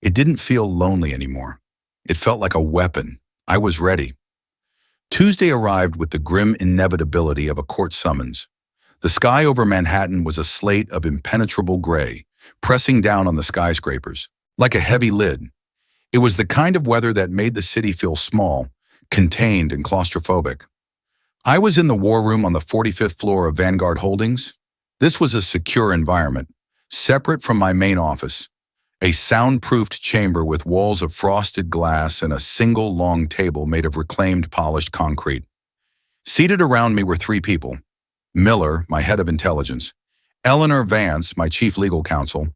It didn't feel lonely anymore. It felt like a weapon. I was ready. Tuesday arrived with the grim inevitability of a court summons. The sky over Manhattan was a slate of impenetrable gray, pressing down on the skyscrapers, like a heavy lid. It was the kind of weather that made the city feel small, contained, and claustrophobic. I was in the war room on the 45th floor of Vanguard Holdings. This was a secure environment, separate from my main office. A soundproofed chamber with walls of frosted glass and a single long table made of reclaimed polished concrete. Seated around me were 3 people. Miller, my head of intelligence, Eleanor Vance, my chief legal counsel,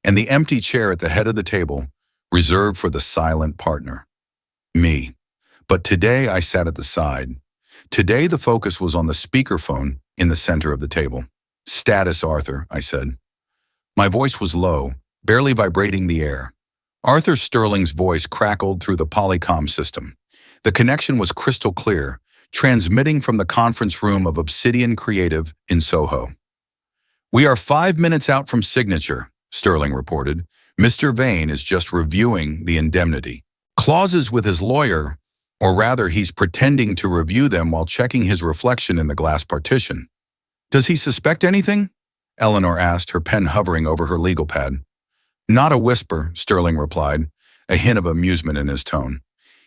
and the empty chair at the head of the table, reserved for the silent partner. Me. But today I sat at the side. Today the focus was on the speakerphone in the center of the table. "Status, Arthur," I said. My voice was low, barely vibrating the air. Arthur Sterling's voice crackled through the Polycom system. The connection was crystal clear, transmitting from the conference room of Obsidian Creative in Soho. "We are 5 minutes out from signature," Sterling reported. "Mr. Vane is just reviewing the indemnity clauses with his lawyer, or rather he's pretending to review them while checking his reflection in the glass partition." "Does he suspect anything?" Eleanor asked, her pen hovering over her legal pad. Not a whisper, Sterling replied, a hint of amusement in his tone.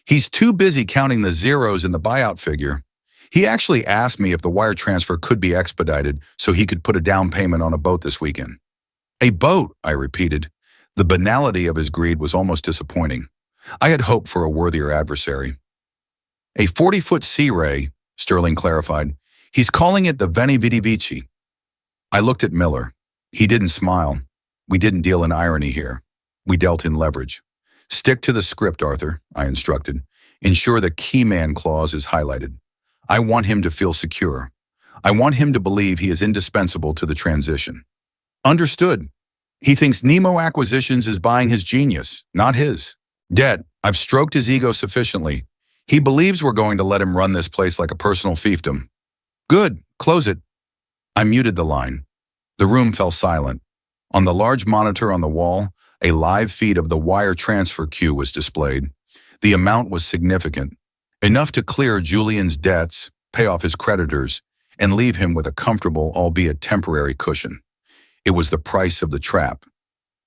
He's too busy counting the zeros in the buyout figure. He actually asked me if the wire transfer could be expedited so he could put a down payment on a boat this weekend. A boat, I repeated. The banality of his greed was almost disappointing. I had hoped for a worthier adversary. A 40-foot Sea Ray, Sterling clarified. He's calling it the Veni Vidi Vici. I looked at Miller. He didn't smile. We didn't deal in irony here. We dealt in leverage. Stick to the script, Arthur, I instructed. Ensure the key man clause is highlighted. I want him to feel secure. I want him to believe he is indispensable to the transition. Understood. He thinks Nemo Acquisitions is buying his genius, not his. Debt, I've stroked his ego sufficiently. He believes we're going to let him run this place like a personal fiefdom. Good, close it. I muted the line. The room fell silent. On the large monitor on the wall, a live feed of the wire transfer queue was displayed. The amount was significant, enough to clear Julian's debts, pay off his creditors, and leave him with a comfortable, albeit temporary cushion. It was the price of the trap.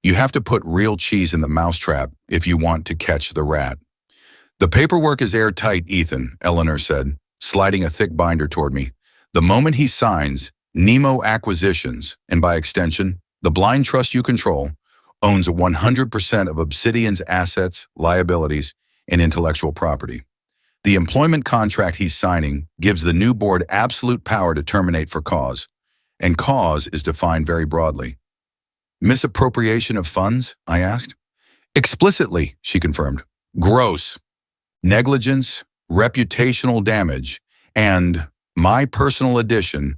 You have to put real cheese in the mousetrap if you want to catch the rat. The paperwork is airtight, Ethan, Eleanor said, sliding a thick binder toward me. The moment he signs, Nemo Acquisitions, and by extension, the blind trust you control, owns 100% of Obsidian's assets, liabilities, and intellectual property. The employment contract he's signing gives the new board absolute power to terminate for cause, and cause is defined very broadly. Misappropriation of funds? I asked. Explicitly, she confirmed. Gross. Negligence, reputational damage, and, my personal addition,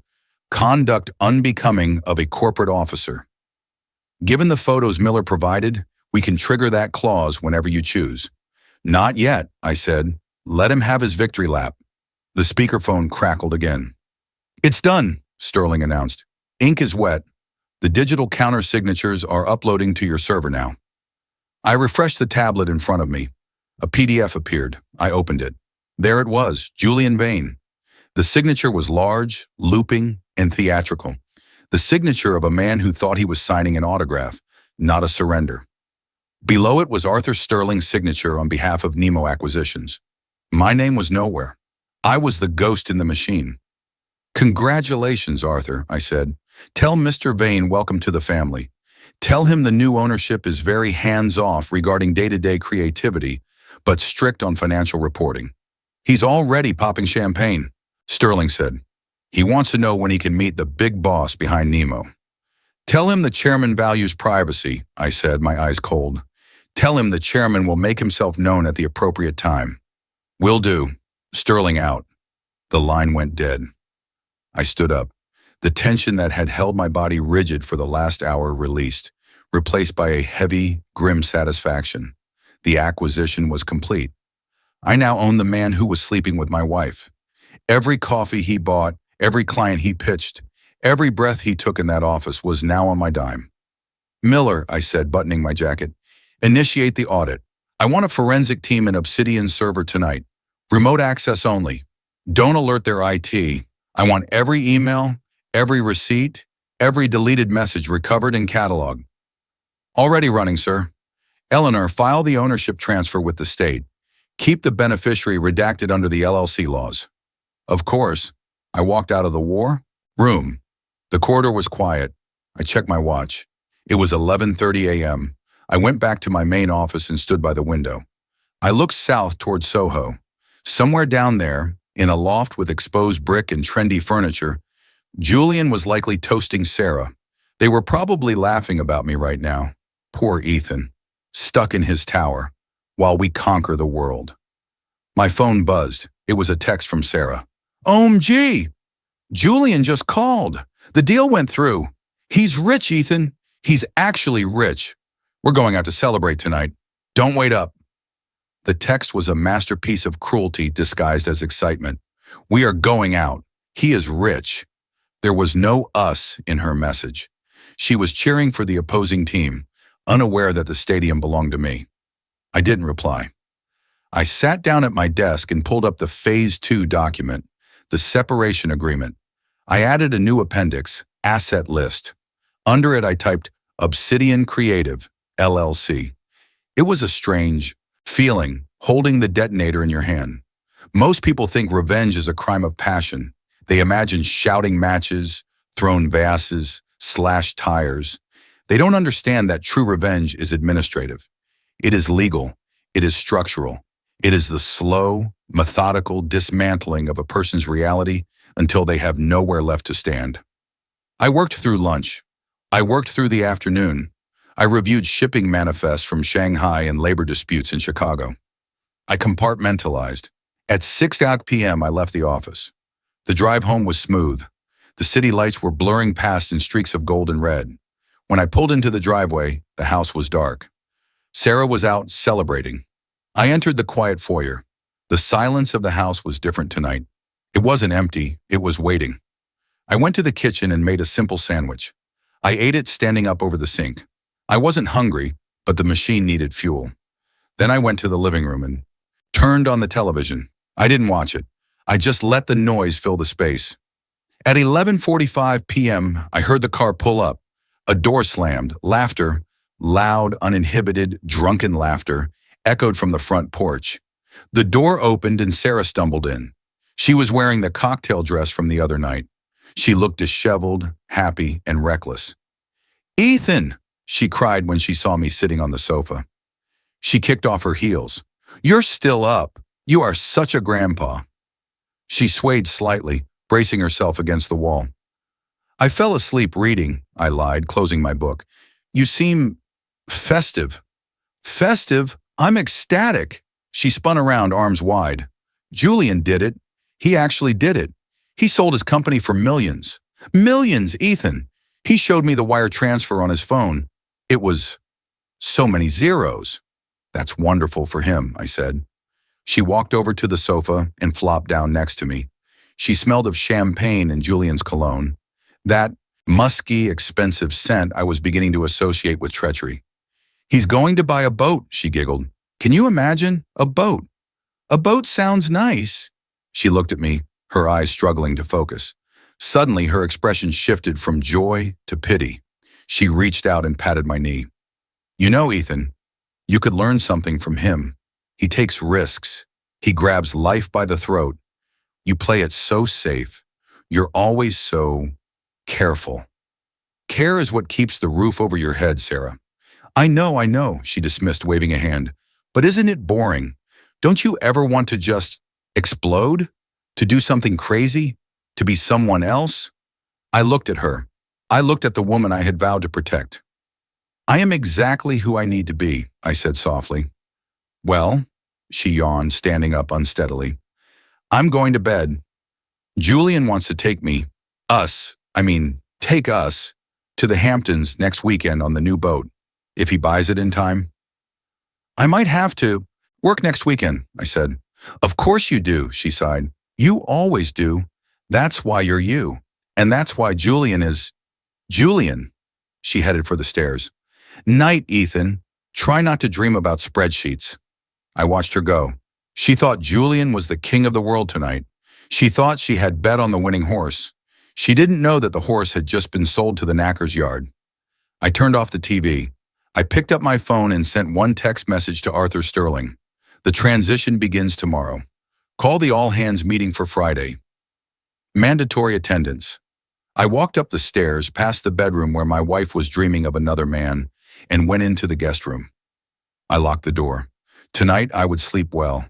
conduct unbecoming of a corporate officer. Given the photos Miller provided, we can trigger that clause whenever you choose. Not yet, I said. Let him have his victory lap. The speakerphone crackled again. It's done, Sterling announced. Ink is wet. The digital counter signatures are uploading to your server now. I refreshed the tablet in front of me. A PDF appeared. I opened it. There it was, Julian Vane. The signature was large, looping, and theatrical. The signature of a man who thought he was signing an autograph, not a surrender. Below it was Arthur Sterling's signature on behalf of Nemo Acquisitions. My name was nowhere. I was the ghost in the machine. Congratulations, Arthur, I said. Tell Mr. Vane welcome to the family. Tell him the new ownership is very hands-off regarding day-to-day creativity, but strict on financial reporting. He's already popping champagne, Sterling said. He wants to know when he can meet the big boss behind Nemo. Tell him the chairman values privacy, I said, my eyes cold. Tell him the chairman will make himself known at the appropriate time. Will do. Sterling out. The line went dead. I stood up. The tension that had held my body rigid for the last hour released, replaced by a heavy, grim satisfaction. The acquisition was complete. I now owned the man who was sleeping with my wife. Every coffee he bought, every client he pitched, every breath he took in that office was now on my dime. Miller, I said, buttoning my jacket, initiate the audit. I want a forensic team in Obsidian server tonight. Remote access only. Don't alert their IT. I want every email, every receipt, every deleted message recovered and cataloged. Already running, sir. Eleanor, file the ownership transfer with the state. Keep the beneficiary redacted under the LLC laws. Of course. I walked out of the war room. The corridor was quiet. I checked my watch. It was 11:30 a.m. I went back to my main office and stood by the window. I looked south toward Soho. Somewhere down there, in a loft with exposed brick and trendy furniture, Julian was likely toasting Sarah. They were probably laughing about me right now. Poor Ethan, stuck in his tower, while we conquer the world. My phone buzzed. It was a text from Sarah. OMG! Julian just called. The deal went through. He's rich, Ethan. He's actually rich. We're going out to celebrate tonight. Don't wait up. The text was a masterpiece of cruelty disguised as excitement. We are going out. He is rich. There was no us in her message. She was cheering for the opposing team, unaware that the stadium belonged to me. I didn't reply. I sat down at my desk and pulled up the Phase 2 document, the separation agreement. I added a new appendix, asset list. Under it, I typed Obsidian Creative, LLC. It was a strange feeling, holding the detonator in your hand. Most people think revenge is a crime of passion. They imagine shouting matches, thrown vases, slashed tires. They don't understand that true revenge is administrative. It is legal. It is structural. It is the slow, methodical dismantling of a person's reality until they have nowhere left to stand. I worked through lunch. I worked through the afternoon. I reviewed shipping manifests from Shanghai and labor disputes in Chicago. I compartmentalized. At 6 p.m., I left the office. The drive home was smooth. The city lights were blurring past in streaks of gold and red. When I pulled into the driveway, the house was dark. Sarah was out celebrating. I entered the quiet foyer. The silence of the house was different tonight. It wasn't empty, it was waiting. I went to the kitchen and made a simple sandwich. I ate it standing up over the sink. I wasn't hungry, but the machine needed fuel. Then I went to the living room and turned on the television. I didn't watch it. I just let the noise fill the space. At 11:45 p.m., I heard the car pull up. A door slammed. Laughter, loud, uninhibited, drunken laughter, echoed from the front porch. The door opened and Sarah stumbled in. She was wearing the cocktail dress from the other night. She looked disheveled, happy, and reckless. "Ethan!" she cried when she saw me sitting on the sofa. She kicked off her heels. "You're still up. You are such a grandpa." She swayed slightly, bracing herself against the wall. "I fell asleep reading," I lied, closing my book. "You seem festive." "Festive? I'm ecstatic." She spun around, arms wide. "Julian did it. He actually did it. He sold his company for millions. Millions, Ethan. He showed me the wire transfer on his phone. It was so many zeros." "That's wonderful for him," I said. She walked over to the sofa and flopped down next to me. She smelled of champagne and Julian's cologne, that musky, expensive scent I was beginning to associate with treachery. "He's going to buy a boat," she giggled. "Can you imagine? A boat. A boat sounds nice." She looked at me, her eyes struggling to focus. Suddenly, her expression shifted from joy to pity. She reached out and patted my knee. "You know, Ethan, you could learn something from him. He takes risks. He grabs life by the throat. You play it so safe. You're always so careful. Care is what keeps the roof over your head, Sarah." I know," she dismissed, waving a hand. "But isn't it boring? Don't you ever want to just explode? To do something crazy? To be someone else?" I looked at her. I looked at the woman I had vowed to protect. "I am exactly who I need to be," I said softly. "Well," she yawned, standing up unsteadily. "I'm going to bed. Julian wants to take us, to the Hamptons next weekend on the new boat, if he buys it in time." "I might have to work next weekend," I said. "Of course you do," she sighed. "You always do. That's why you're you. And that's why Julian is Julian." She headed for the stairs. "Night, Ethan. Try not to dream about spreadsheets." I watched her go. She thought Julian was the king of the world tonight. She thought she had bet on the winning horse. She didn't know that the horse had just been sold to the knacker's yard. I turned off the TV. I picked up my phone and sent one text message to Arthur Sterling. "The transition begins tomorrow. Call the all-hands meeting for Friday. Mandatory attendance." I walked up the stairs, past the bedroom where my wife was dreaming of another man, and went into the guest room. I locked the door. Tonight I would sleep well.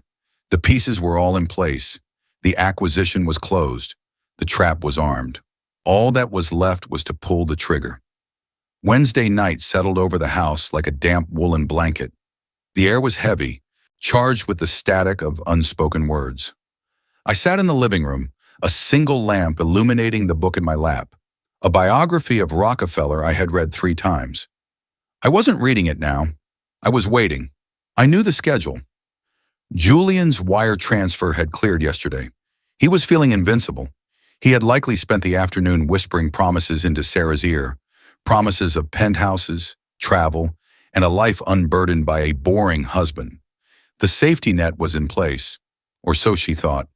The pieces were all in place. The acquisition was closed. The trap was armed. All that was left was to pull the trigger. Wednesday night settled over the house like a damp woolen blanket. The air was heavy, charged with the static of unspoken words. I sat in the living room, a single lamp illuminating the book in my lap, a biography of Rockefeller I had read 3 times. I wasn't reading it now. I was waiting. I knew the schedule. Julian's wire transfer had cleared yesterday. He was feeling invincible. He had likely spent the afternoon whispering promises into Sarah's ear, promises of penthouses, travel, and a life unburdened by a boring husband. The safety net was in place, or so she thought.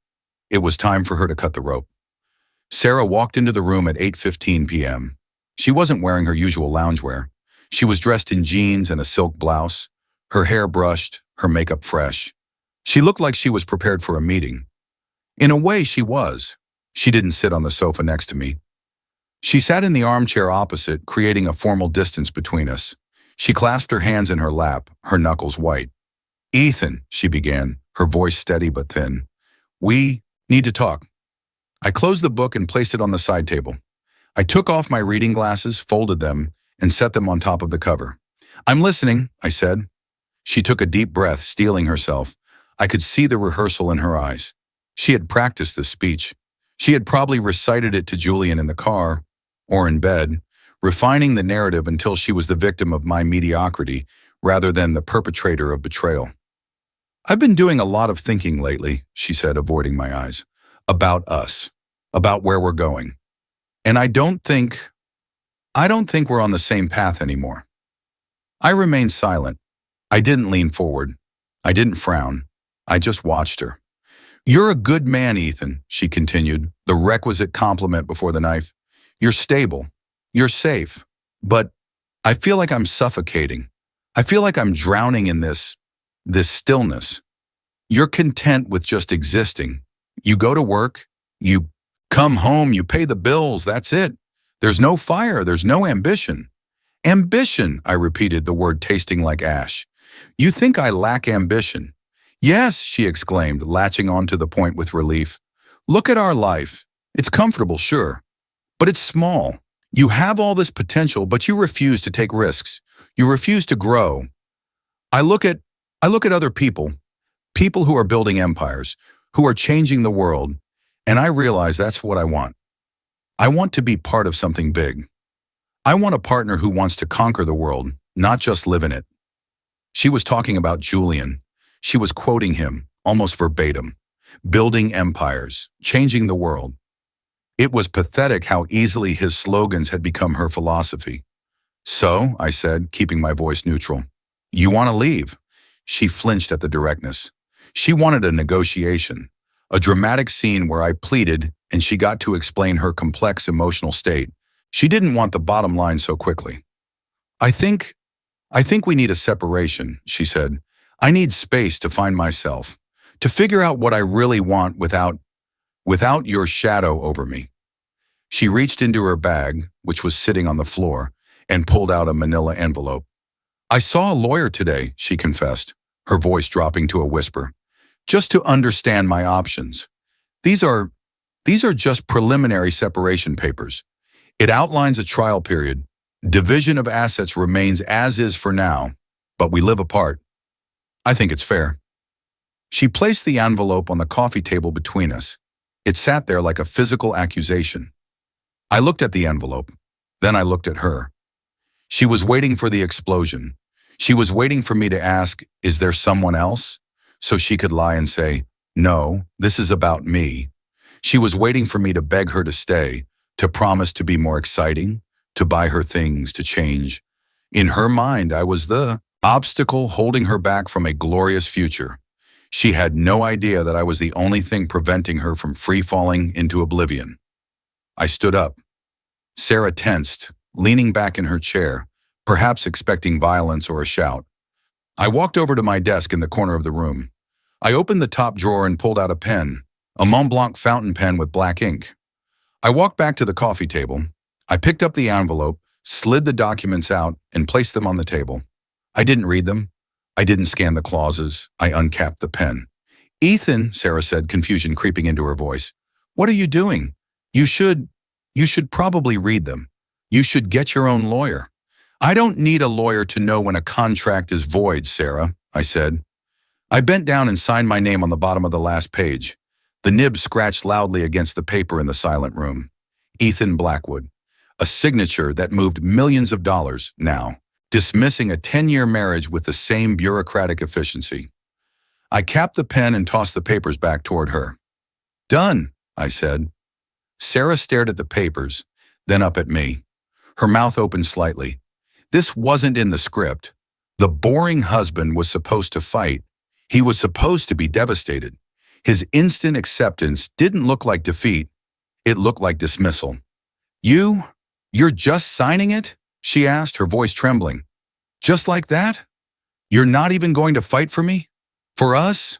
It was time for her to cut the rope. Sarah walked into the room at 8:15 p.m. She wasn't wearing her usual loungewear. She was dressed in jeans and a silk blouse, her hair brushed, her makeup fresh. She looked like she was prepared for a meeting. In a way, she was. She didn't sit on the sofa next to me. She sat in the armchair opposite, creating a formal distance between us. She clasped her hands in her lap, her knuckles white. "Ethan," she began, her voice steady but thin. "We need to talk." I closed the book and placed it on the side table. I took off my reading glasses, folded them, and set them on top of the cover. "I'm listening," I said. She took a deep breath, steeling herself. I could see the rehearsal in her eyes. She had practiced this speech. She had probably recited it to Julian in the car or in bed, refining the narrative until she was the victim of my mediocrity rather than the perpetrator of betrayal. "I've been doing a lot of thinking lately," she said, avoiding my eyes, "about us, about where we're going. And I don't think we're on the same path anymore." I remained silent. I didn't lean forward. I didn't frown. I just watched her. "You're a good man, Ethan," she continued, the requisite compliment before the knife. "You're stable. You're safe. But I feel like I'm suffocating. I feel like I'm drowning in this stillness. You're content with just existing. You go to work, you come home, you pay the bills, that's it. There's no fire, there's no ambition." "Ambition," I repeated, the word tasting like ash. "You think I lack ambition?" "Yes," she exclaimed, latching on to the point with relief. "Look at our life. It's comfortable, sure, but it's small. You have all this potential, but you refuse to take risks. You refuse to grow. I look at other people who are building empires, who are changing the world, and I realize that's what I want. I want to be part of something big. I want a partner who wants to conquer the world, not just live in it." She was talking about Julian. She was quoting him, almost verbatim. Building empires, changing the world. It was pathetic how easily his slogans had become her philosophy. "So," I said, keeping my voice neutral, "you want to leave?" She flinched at the directness. She wanted a negotiation, a dramatic scene where I pleaded and she got to explain her complex emotional state. She didn't want the bottom line so quickly. I think we need a separation," she said. "I need space to find myself, to figure out what I really want without your shadow over me." She reached into her bag, which was sitting on the floor, and pulled out a manila envelope. "I saw a lawyer today," she confessed, her voice dropping to a whisper, "just to understand my options. These are just preliminary separation papers. It outlines a trial period. Division of assets remains as is for now, but we live apart. I think it's fair." She placed the envelope on the coffee table between us. It sat there like a physical accusation. I looked at the envelope. Then I looked at her. She was waiting for the explosion. She was waiting for me to ask, "Is there someone else?" So she could lie and say, "No, this is about me." She was waiting for me to beg her to stay, to promise to be more exciting, to buy her things, to change. In her mind, I was the obstacle holding her back from a glorious future. She had no idea that I was the only thing preventing her from free-falling into oblivion. I stood up. Sarah tensed, leaning back in her chair, perhaps expecting violence or a shout. I walked over to my desk in the corner of the room. I opened the top drawer and pulled out a pen, a Mont Blanc fountain pen with black ink. I walked back to the coffee table. I picked up the envelope, slid the documents out, and placed them on the table. I didn't read them. I didn't scan the clauses. I uncapped the pen. "Ethan," Sarah said, confusion creeping into her voice, "what are you doing? You should probably read them. You should get your own lawyer." "I don't need a lawyer to know when a contract is void, Sarah," I said. I bent down and signed my name on the bottom of the last page. The nib scratched loudly against the paper in the silent room. Ethan Blackwood. A signature that moved millions of dollars now, dismissing a 10-year marriage with the same bureaucratic efficiency. I capped the pen and tossed the papers back toward her. "Done," I said. Sarah stared at the papers, then up at me. Her mouth opened slightly. This wasn't in the script. The boring husband was supposed to fight. He was supposed to be devastated. His instant acceptance didn't look like defeat. It looked like dismissal. You're just signing it?" she asked, her voice trembling. Just like that? You're not even going to fight for me? For us?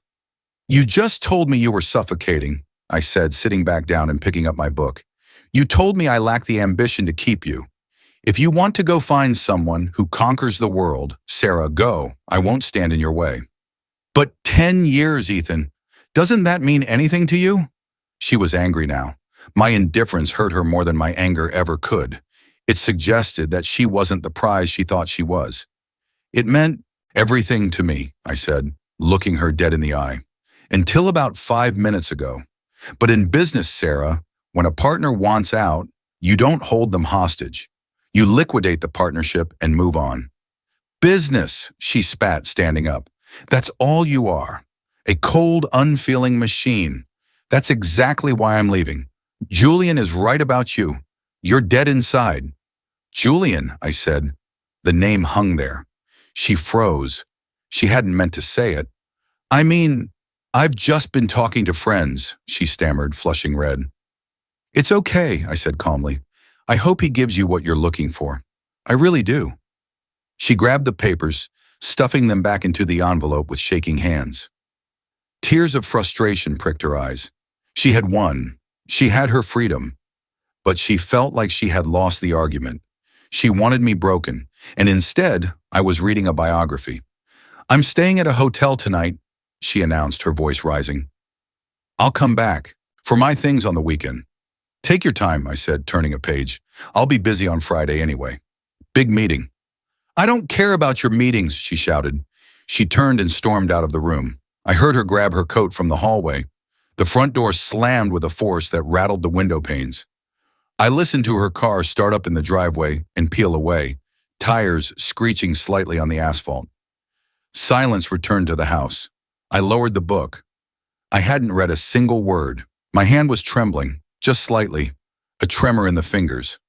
You just told me you were suffocating, I said, sitting back down and picking up my book. You told me I lack the ambition to keep you. If you want to go find someone who conquers the world, Sarah, go. I won't stand in your way. But 10 years, Ethan. Doesn't that mean anything to you? She was angry now. My indifference hurt her more than my anger ever could. It suggested that she wasn't the prize she thought she was. It meant everything to me, I said, looking her dead in the eye. Until about 5 minutes ago. But in business, Sarah, when a partner wants out, you don't hold them hostage. You liquidate the partnership and move on. Business, she spat, standing up. That's all you are. A cold, unfeeling machine. That's exactly why I'm leaving. Julian is right about you. You're dead inside. Julian, I said. The name hung there. She froze. She hadn't meant to say it. I mean, I've just been talking to friends, she stammered, flushing red. It's okay, I said calmly. I hope he gives you what you're looking for. I really do. She grabbed the papers, stuffing them back into the envelope with shaking hands. Tears of frustration pricked her eyes. She had won. She had her freedom. But she felt like she had lost the argument. She wanted me broken, and instead, I was reading a biography. I'm staying at a hotel tonight, she announced, her voice rising. I'll come back, for my things on the weekend. Take your time, I said, turning a page. I'll be busy on Friday anyway. Big meeting. I don't care about your meetings, she shouted. She turned and stormed out of the room. I heard her grab her coat from the hallway. The front door slammed with a force that rattled the window panes. I listened to her car start up in the driveway and peel away, tires screeching slightly on the asphalt. Silence returned to the house. I lowered the book. I hadn't read a single word. My hand was trembling, just slightly, a tremor in the fingers.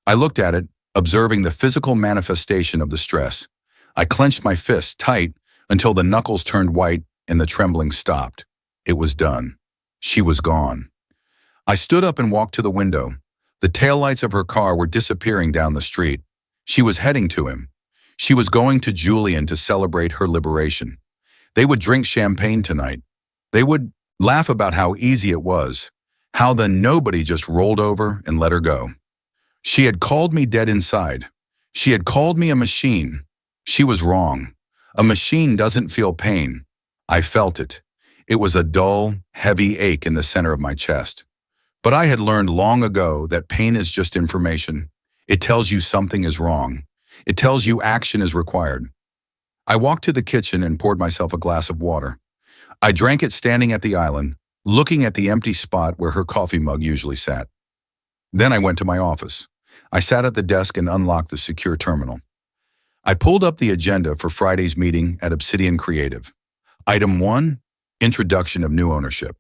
I looked at it, observing the physical manifestation of the stress. I clenched my fists tight until the knuckles turned white and the trembling stopped. It was done. She was gone. I stood up and walked to the window. The taillights of her car were disappearing down the street. She was heading to him. She was going to Julian to celebrate her liberation. They would drink champagne tonight. They would laugh about how easy it was, how the nobody just rolled over and let her go. She had called me dead inside. She had called me a machine. She was wrong. A machine doesn't feel pain. I felt it. It was a dull, heavy ache in the center of my chest. But I had learned long ago that pain is just information. It tells you something is wrong. It tells you action is required. I walked to the kitchen and poured myself a glass of water. I drank it standing at the island, looking at the empty spot where her coffee mug usually sat. Then I went to my office. I sat at the desk and unlocked the secure terminal. I pulled up the agenda for Friday's meeting at Obsidian Creative. Item 1, Introduction of New Ownership.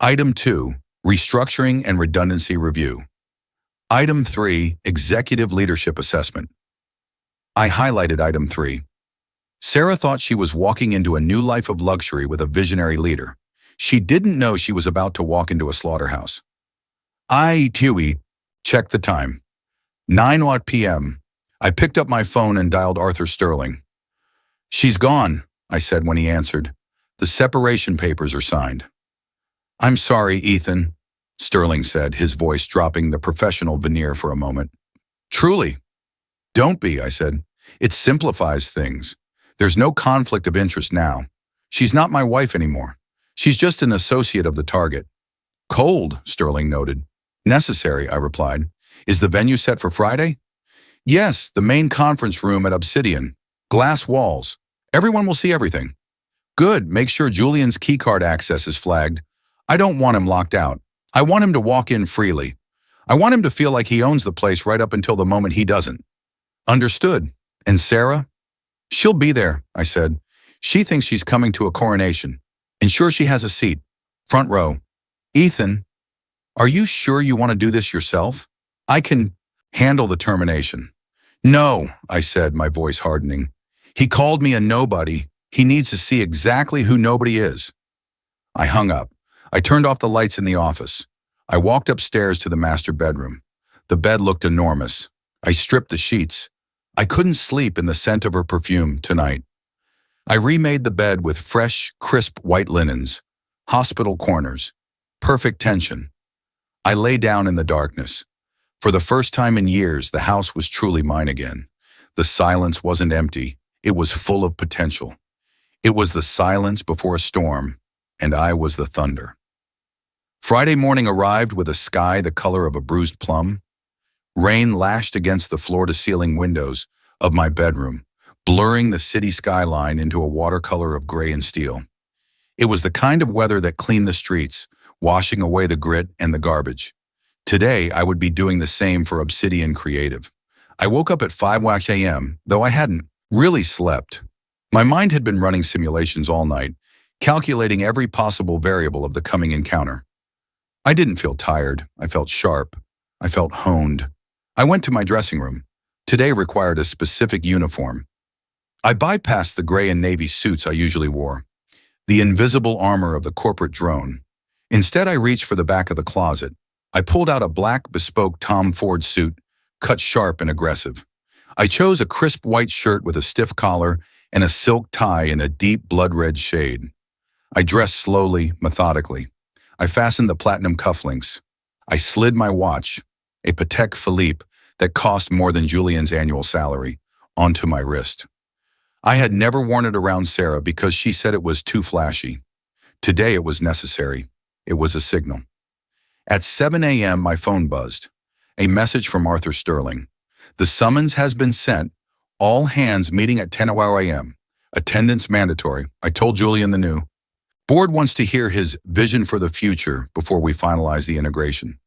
Item 2, Restructuring and Redundancy Review. Item 3, Executive Leadership Assessment. I highlighted Item 3. Sarah thought she was walking into a new life of luxury with a visionary leader. She didn't know she was about to walk into a slaughterhouse. I, Tui, checked the time. 9 p.m. I picked up my phone and dialed Arthur Sterling. She's gone, I said when he answered. The separation papers are signed. I'm sorry, Ethan, Sterling said, his voice dropping the professional veneer for a moment. Truly. Don't be, I said. It simplifies things. There's no conflict of interest now. She's not my wife anymore. She's just an associate of the target. Cold, Sterling noted. Necessary, I replied. Is the venue set for Friday? Yes, the main conference room at Obsidian. Glass walls. Everyone will see everything. Good, make sure Julian's keycard access is flagged. I don't want him locked out. I want him to walk in freely. I want him to feel like he owns the place right up until the moment he doesn't. Understood. And Sarah? She'll be there, I said. She thinks she's coming to a coronation. Ensure she has a seat. Front row. Ethan, are you sure you want to do this yourself? I can handle the termination. No, I said, my voice hardening. He called me a nobody. He needs to see exactly who nobody is. I hung up. I turned off the lights in the office. I walked upstairs to the master bedroom. The bed looked enormous. I stripped the sheets. I couldn't sleep in the scent of her perfume tonight. I remade the bed with fresh, crisp white linens, hospital corners, perfect tension. I lay down in the darkness. For the first time in years, the house was truly mine again. The silence wasn't empty. It was full of potential. It was the silence before a storm, and I was the thunder. Friday morning arrived with a sky the color of a bruised plum. Rain lashed against the floor-to-ceiling windows of my bedroom, blurring the city skyline into a watercolor of gray and steel. It was the kind of weather that cleaned the streets, washing away the grit and the garbage. Today, I would be doing the same for Obsidian Creative. I woke up at 5 a.m., though I hadn't really slept. My mind had been running simulations all night, calculating every possible variable of the coming encounter. I didn't feel tired. I felt sharp. I felt honed. I went to my dressing room. Today required a specific uniform. I bypassed the gray and navy suits I usually wore, the invisible armor of the corporate drone. Instead, I reached for the back of the closet. I pulled out a black, bespoke Tom Ford suit, cut sharp and aggressive. I chose a crisp white shirt with a stiff collar and a silk tie in a deep blood-red shade. I dressed slowly, methodically. I fastened the platinum cufflinks. I slid my watch, a Patek Philippe that cost more than Julian's annual salary, onto my wrist. I had never worn it around Sarah because she said it was too flashy. Today it was necessary. It was a signal. At 7 a.m., my phone buzzed. A message from Arthur Sterling. The summons has been sent. All hands meeting at 10 a.m. Attendance mandatory. I told Julian the new. Board wants to hear his vision for the future before we finalize the integration.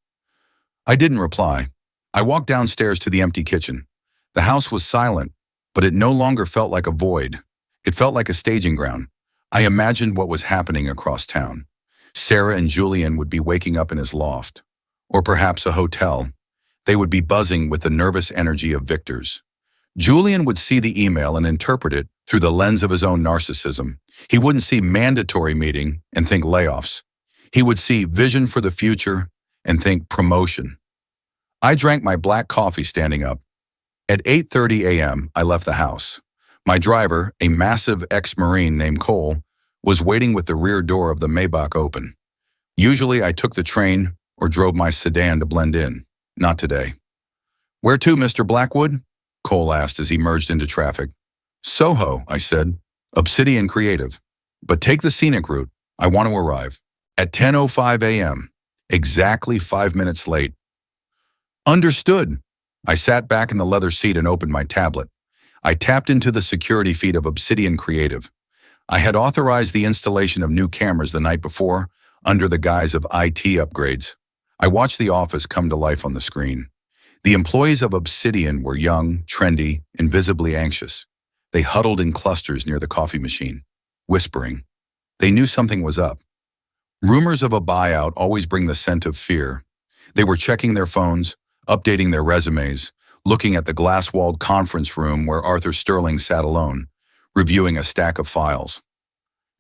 I didn't reply. I walked downstairs to the empty kitchen. The house was silent, but it no longer felt like a void. It felt like a staging ground. I imagined what was happening across town. Sarah and Julian would be waking up in his loft, or perhaps a hotel. They would be buzzing with the nervous energy of victors. Julian would see the email and interpret it through the lens of his own narcissism. He wouldn't see mandatory meeting and think layoffs. He would see vision for the future and think promotion. I drank my black coffee standing up. At 8:30 a.m., I left the house. My driver, a massive ex-Marine named Cole, was waiting with the rear door of the Maybach open. Usually I took the train or drove my sedan to blend in. Not today. "Where to, Mr. Blackwood?" Cole asked as he merged into traffic. "Soho," I said. "Obsidian Creative. But take the scenic route. I want to arrive." At 10:05 a.m., exactly 5 minutes late. "Understood." I sat back in the leather seat and opened my tablet. I tapped into the security feed of Obsidian Creative. I had authorized the installation of new cameras the night before, under the guise of IT upgrades. I watched the office come to life on the screen. The employees of Obsidian were young, trendy, and visibly anxious. They huddled in clusters near the coffee machine, whispering. They knew something was up. Rumors of a buyout always bring the scent of fear. They were checking their phones, updating their resumes, looking at the glass-walled conference room where Arthur Sterling sat alone, reviewing a stack of files.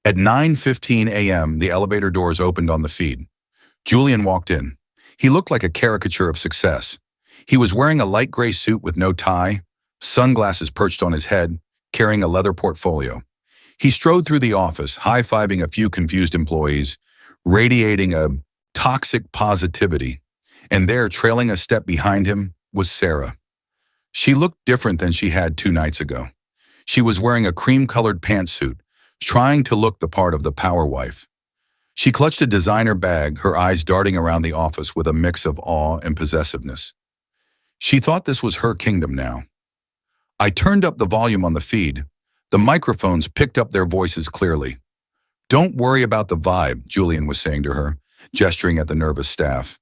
At 9:15 a.m., the elevator doors opened on the feed. Julian walked in. He looked like a caricature of success. He was wearing a light gray suit with no tie, sunglasses perched on his head, carrying a leather portfolio. He strode through the office, high-fiving a few confused employees, radiating a toxic positivity. And there, trailing a step behind him, was Sarah. She looked different than she had 2 nights ago. She was wearing a cream-colored pantsuit, trying to look the part of the power wife. She clutched a designer bag, her eyes darting around the office with a mix of awe and possessiveness. She thought this was her kingdom now. I turned up the volume on the feed. The microphones picked up their voices clearly. "Don't worry about the vibe," Julian was saying to her, gesturing at the nervous staff.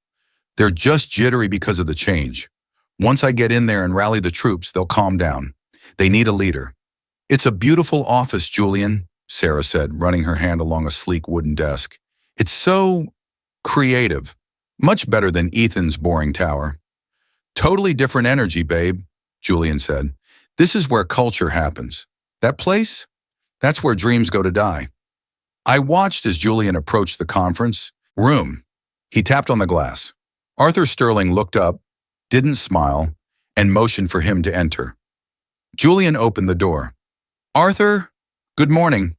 "They're just jittery because of the change. Once I get in there and rally the troops, they'll calm down. They need a leader." "It's a beautiful office, Julian," Sarah said, running her hand along a sleek wooden desk. "It's so creative. Much better than Ethan's boring tower." "Totally different energy, babe," Julian said. "This is where culture happens. That place? That's where dreams go to die." I watched as Julian approached the conference room. He tapped on the glass. Arthur Sterling looked up, didn't smile, and motioned for him to enter. Julian opened the door. "Arthur, good morning.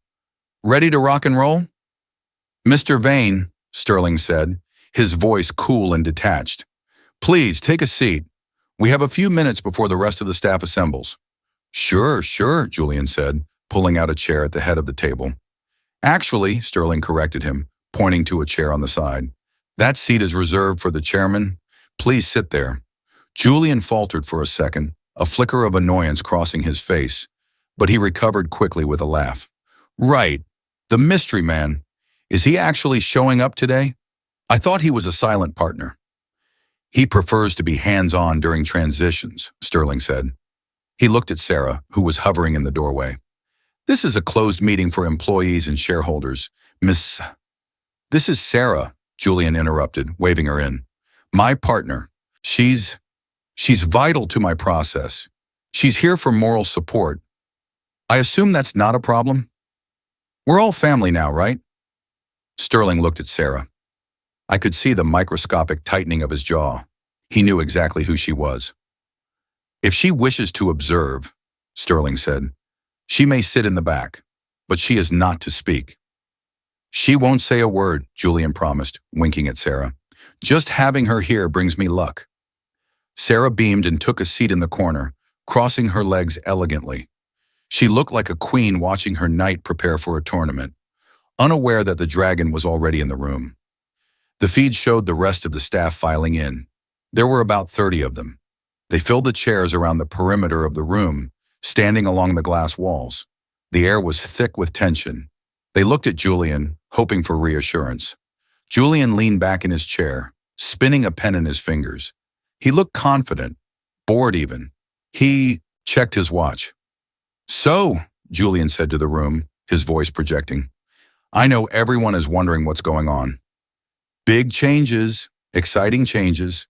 Ready to rock and roll?" "Mr. Vane," Sterling said, his voice cool and detached. "Please take a seat. We have a few minutes before the rest of the staff assembles." "Sure, sure," Julian said, pulling out a chair at the head of the table. "Actually," Sterling corrected him, pointing to a chair on the side, "that seat is reserved for the chairman. Please sit there." Julian faltered for a second, a flicker of annoyance crossing his face, but he recovered quickly with a laugh. "Right, the mystery man. Is he actually showing up today? I thought he was a silent partner." "He prefers to be hands-on during transitions," Sterling said. He looked at Sarah, who was hovering in the doorway. "This is a closed meeting for employees and shareholders, Miss—" "This is Sarah," Julian interrupted, waving her in. "My partner. She's vital to my process. She's here for moral support. I assume that's not a problem? We're all family now, right?" Sterling looked at Sarah. I could see the microscopic tightening of his jaw. He knew exactly who she was. "If she wishes to observe," Sterling said, "she may sit in the back, but she is not to speak." "She won't say a word," Julian promised, winking at Sarah. "Just having her here brings me luck." Sarah beamed and took a seat in the corner, crossing her legs elegantly. She looked like a queen watching her knight prepare for a tournament, unaware that the dragon was already in the room. The feed showed the rest of the staff filing in. There were about 30 of them. They filled the chairs around the perimeter of the room, standing along the glass walls. The air was thick with tension. They looked at Julian, hoping for reassurance. Julian leaned back in his chair, spinning a pen in his fingers. He looked confident, bored even. He checked his watch. "So," Julian said to the room, his voice projecting, "I know everyone is wondering what's going on. Big changes, exciting changes.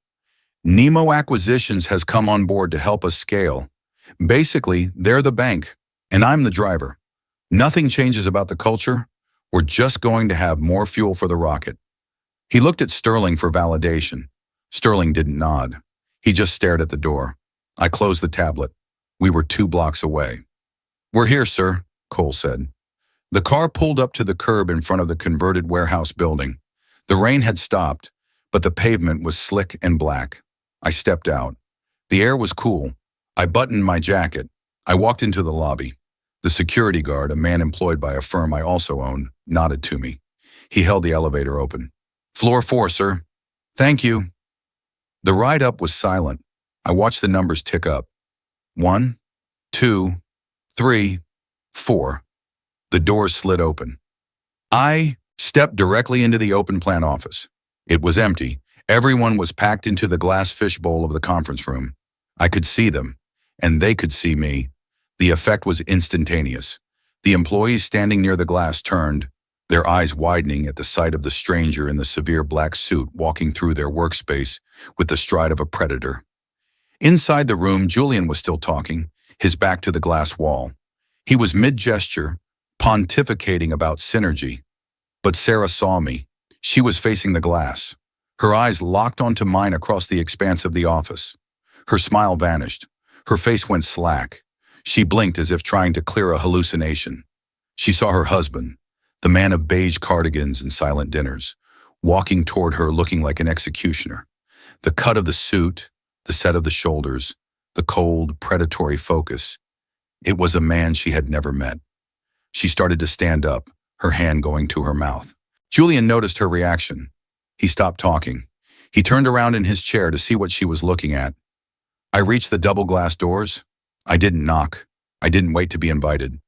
Nemo Acquisitions has come on board to help us scale. Basically, they're the bank, and I'm the driver. Nothing changes about the culture. We're just going to have more fuel for the rocket." He looked at Sterling for validation. Sterling didn't nod. He just stared at the door. I closed the tablet. We were 2 blocks away. "We're here, sir," Cole said. The car pulled up to the curb in front of the converted warehouse building. The rain had stopped, but the pavement was slick and black. I stepped out. The air was cool. I buttoned my jacket. I walked into the lobby. The security guard, a man employed by a firm I also owned, nodded to me. He held the elevator open. "Floor 4, sir." "Thank you." The ride up was silent. I watched the numbers tick up. 1, 2, 3, 4. The doors slid open. I stepped directly into the open plan office. It was empty. Everyone was packed into the glass fishbowl of the conference room. I could see them, and they could see me. The effect was instantaneous. The employees standing near the glass turned, their eyes widening at the sight of the stranger in the severe black suit walking through their workspace with the stride of a predator. Inside the room, Julian was still talking, his back to the glass wall. He was mid-gesture, pontificating about synergy. But Sarah saw me. She was facing the glass. Her eyes locked onto mine across the expanse of the office. Her smile vanished. Her face went slack. She blinked as if trying to clear a hallucination. She saw her husband, the man of beige cardigans and silent dinners, walking toward her looking like an executioner. The cut of the suit, the set of the shoulders, the cold, predatory focus. It was a man she had never met. She started to stand up, her hand going to her mouth. Julian noticed her reaction. He stopped talking. He turned around in his chair to see what she was looking at. I reached the double glass doors. I didn't knock. I didn't wait to be invited.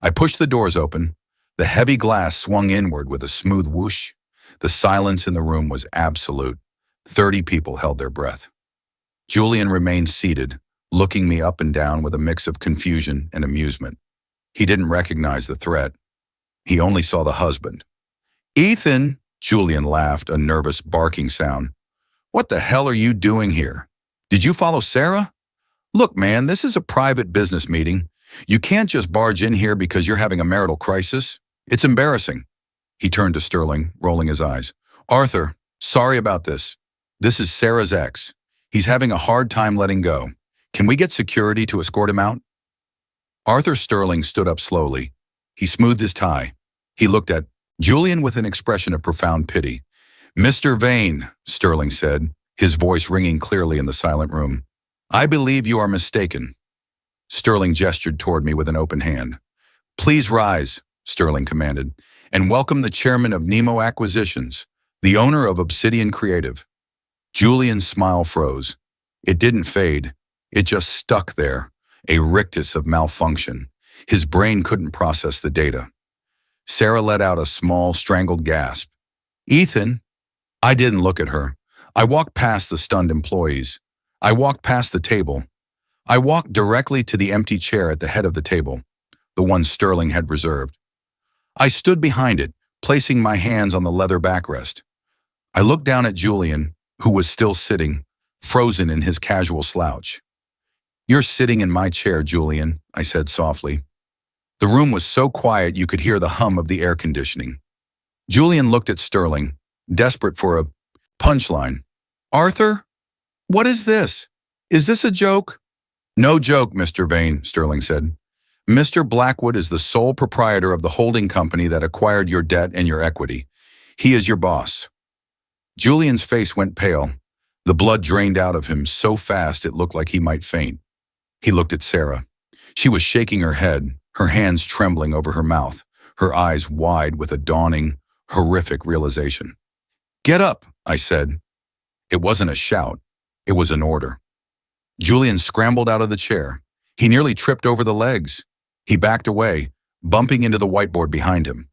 I pushed the doors open. The heavy glass swung inward with a smooth whoosh. The silence in the room was absolute. 30 people held their breath. Julian remained seated, looking me up and down with a mix of confusion and amusement. He didn't recognize the threat. He only saw the husband. "Ethan," Julian laughed, a nervous barking sound. "What the hell are you doing here? Did you follow Sarah? Look, man, this is a private business meeting. You can't just barge in here because you're having a marital crisis. It's embarrassing." He turned to Sterling, rolling his eyes. "Arthur, sorry about this. This is Sarah's ex. He's having a hard time letting go. Can we get security to escort him out? Arthur Sterling stood up slowly. He smoothed his tie. He looked at Julian with an expression of profound pity. Mr. Vane, Sterling said, his voice ringing clearly in the silent room. I believe you are mistaken. Sterling gestured toward me with an open hand. Please rise, Sterling commanded, and welcome the chairman of Nemo Acquisitions, the owner of Obsidian Creative. Julian's smile froze. It didn't fade. It just stuck there, a rictus of malfunction. His brain couldn't process the data. Sarah let out a small, strangled gasp. Ethan? I didn't look at her. I walked past the stunned employees. I walked past the table. I walked directly to the empty chair at the head of the table, the one Sterling had reserved. I stood behind it, placing my hands on the leather backrest. I looked down at Julian, who was still sitting, frozen in his casual slouch. You're sitting in my chair, Julian, I said softly. The room was so quiet you could hear the hum of the air conditioning. Julian looked at Sterling, desperate for a punchline. Arthur? What is this? Is this a joke? No joke, Mr. Vane, Sterling said. Mr. Blackwood is the sole proprietor of the holding company that acquired your debt and your equity. He is your boss. Julian's face went pale. The blood drained out of him so fast it looked like he might faint. He looked at Sarah. She was shaking her head, her hands trembling over her mouth, her eyes wide with a dawning, horrific realization. Get up, I said. It wasn't a shout. It was an order. Julian scrambled out of the chair. He nearly tripped over the legs. He backed away, bumping into the whiteboard behind him.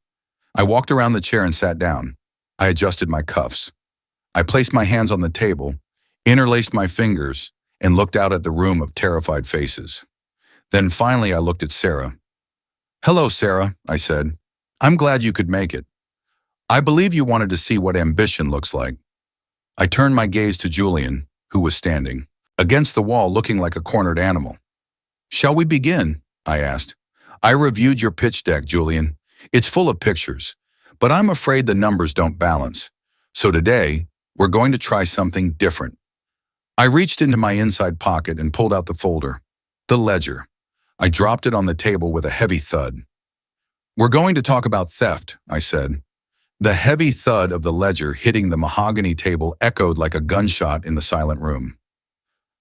I walked around the chair and sat down. I adjusted my cuffs. I placed my hands on the table, interlaced my fingers, and looked out at the room of terrified faces. Then finally I looked at Sarah. Hello, Sarah, I said. I'm glad you could make it. I believe you wanted to see what ambition looks like. I turned my gaze to Julian, who was standing against the wall looking like a cornered animal. Shall we begin? I asked. I reviewed your pitch deck, Julian. It's full of pictures, but I'm afraid the numbers don't balance. So today, we're going to try something different. I reached into my inside pocket and pulled out the folder, the ledger. I dropped it on the table with a heavy thud. We're going to talk about theft, I said. The heavy thud of the ledger hitting the mahogany table echoed like a gunshot in the silent room.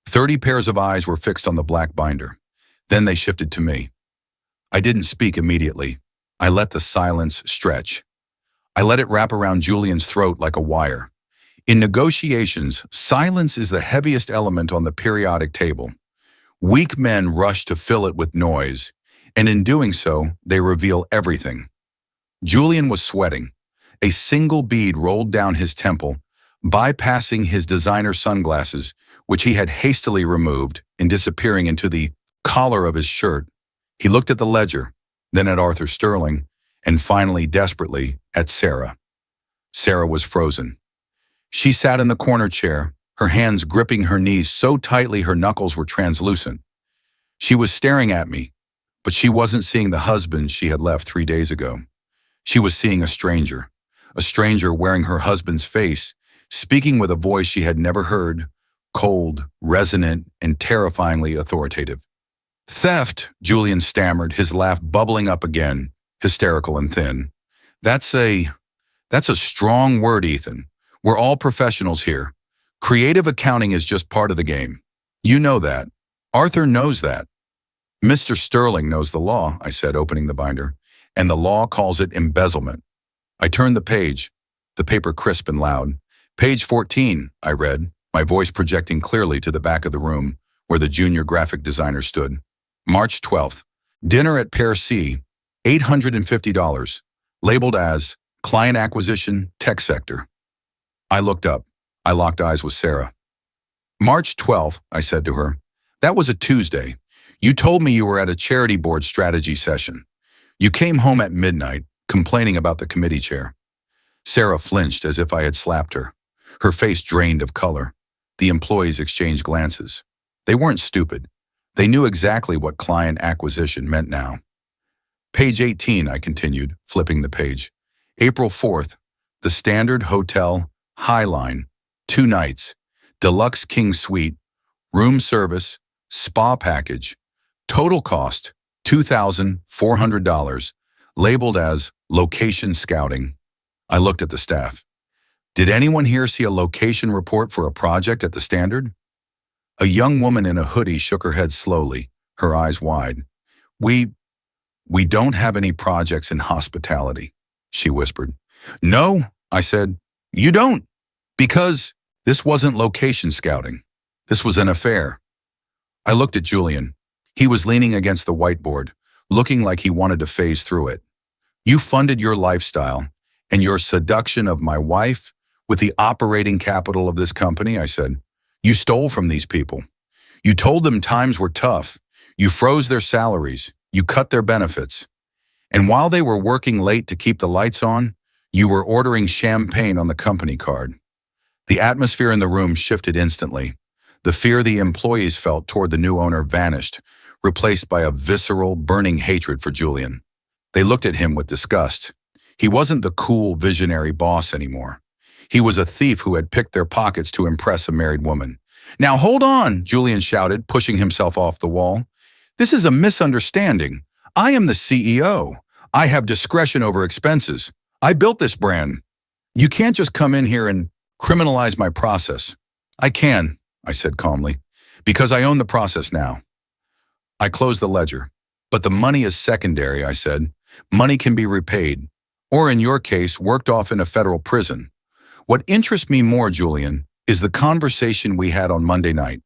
30 pairs of eyes were fixed on the black binder. Then they shifted to me. I didn't speak immediately. I let the silence stretch. I let it wrap around Julian's throat like a wire. In negotiations, silence is the heaviest element on the periodic table. Weak men rush to fill it with noise, and in doing so, they reveal everything. Julian was sweating. A single bead rolled down his temple, bypassing his designer sunglasses, which he had hastily removed and disappearing into the collar of his shirt. He looked at the ledger, then at Arthur Sterling, and finally, desperately, at Sarah. Sarah was frozen. She sat in the corner chair, her hands gripping her knees so tightly her knuckles were translucent. She was staring at me, but she wasn't seeing the husband she had left 3 days ago. She was seeing a stranger wearing her husband's face, speaking with a voice she had never heard, cold, resonant, and terrifyingly authoritative. Theft, Julian stammered, his laugh bubbling up again, hysterical and thin. That's a strong word, Ethan. We're all professionals here. Creative accounting is just part of the game. You know that. Arthur knows that. Mr. Sterling knows the law, I said, opening the binder, and the law calls it embezzlement. I turned the page, the paper crisp and loud. Page 14, I read, my voice projecting clearly to the back of the room where the junior graphic designer stood. March 12th, dinner at Pair C, $850, labeled as Client Acquisition Tech Sector. I looked up. I locked eyes with Sarah. March 12th, I said to her. That was a Tuesday. You told me you were at a charity board strategy session. You came home at midnight, complaining about the committee chair. Sarah flinched as if I had slapped her. Her face drained of color. The employees exchanged glances. They weren't stupid. They knew exactly what client acquisition meant now. Page 18, I continued, flipping the page. April 4th, the Standard Hotel, Highline, 2 nights, deluxe king suite, room service, spa package. Total cost, $2,400, labeled as location scouting. I looked at the staff. Did anyone here see a location report for a project at the Standard? A young woman in a hoodie shook her head slowly, her eyes wide. We don't have any projects in hospitality, she whispered. No, I said. You don't, because this wasn't location scouting. This was an affair. I looked at Julian. He was leaning against the whiteboard, looking like he wanted to phase through it. You funded your lifestyle and your seduction of my wife with the operating capital of this company, I said. You stole from these people. You told them times were tough. You froze their salaries. You cut their benefits. And while they were working late to keep the lights on, you were ordering champagne on the company card. The atmosphere in the room shifted instantly. The fear the employees felt toward the new owner vanished, replaced by a visceral, burning hatred for Julian. They looked at him with disgust. He wasn't the cool, visionary boss anymore. He was a thief who had picked their pockets to impress a married woman. Now hold on, Julian shouted, pushing himself off the wall. This is a misunderstanding. I am the CEO. I have discretion over expenses. I built this brand. You can't just come in here and criminalize my process. I can, I said calmly, because I own the process now. I closed the ledger. But the money is secondary, I said. Money can be repaid, or in your case, worked off in a federal prison. What interests me more, Julian, is the conversation we had on Monday night.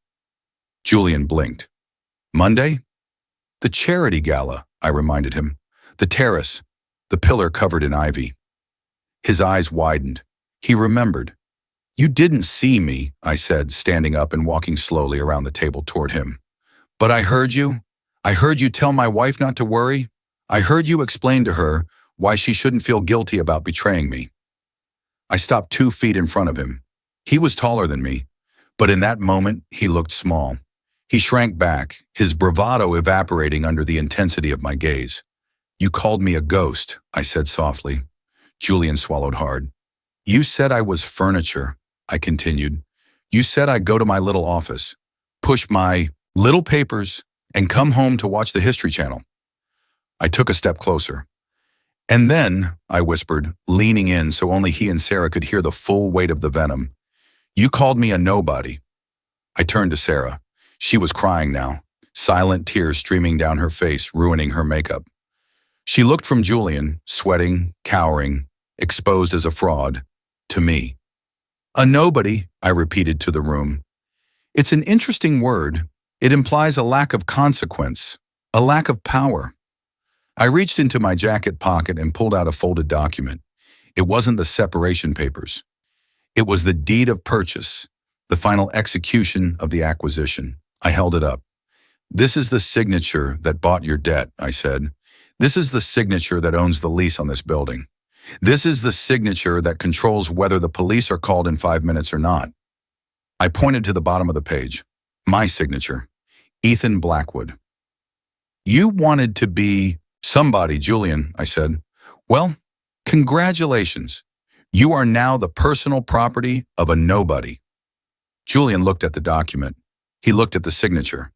Julian blinked. Monday? The charity gala, I reminded him. The terrace, the pillar covered in ivy. His eyes widened. He remembered. You didn't see me, I said, standing up and walking slowly around the table toward him. But I heard you. I heard you tell my wife not to worry. I heard you explain to her why she shouldn't feel guilty about betraying me. I stopped 2 feet in front of him. He was taller than me, but in that moment, he looked small. He shrank back, his bravado evaporating under the intensity of my gaze. You called me a ghost, I said softly. Julian swallowed hard. You said I was furniture, I continued. You said I'd go to my little office, push my little papers, and come home to watch the History Channel. I took a step closer. And then, I whispered, leaning in so only he and Sarah could hear the full weight of the venom, you called me a nobody. I turned to Sarah. She was crying now, silent tears streaming down her face, ruining her makeup. She looked from Julian, sweating, cowering, exposed as a fraud, to me. A nobody, I repeated to the room. It's an interesting word. It implies a lack of consequence, a lack of power. I reached into my jacket pocket and pulled out a folded document. It wasn't the separation papers. It was the deed of purchase, the final execution of the acquisition. I held it up. This is the signature that bought your debt, I said. This is the signature that owns the lease on this building. This is the signature that controls whether the police are called in 5 minutes or not. I pointed to the bottom of the page. My signature. Ethan Blackwood. You wanted to be somebody, Julian, I said. Well, congratulations. You are now the personal property of a nobody. Julian looked at the document. He looked at the signature.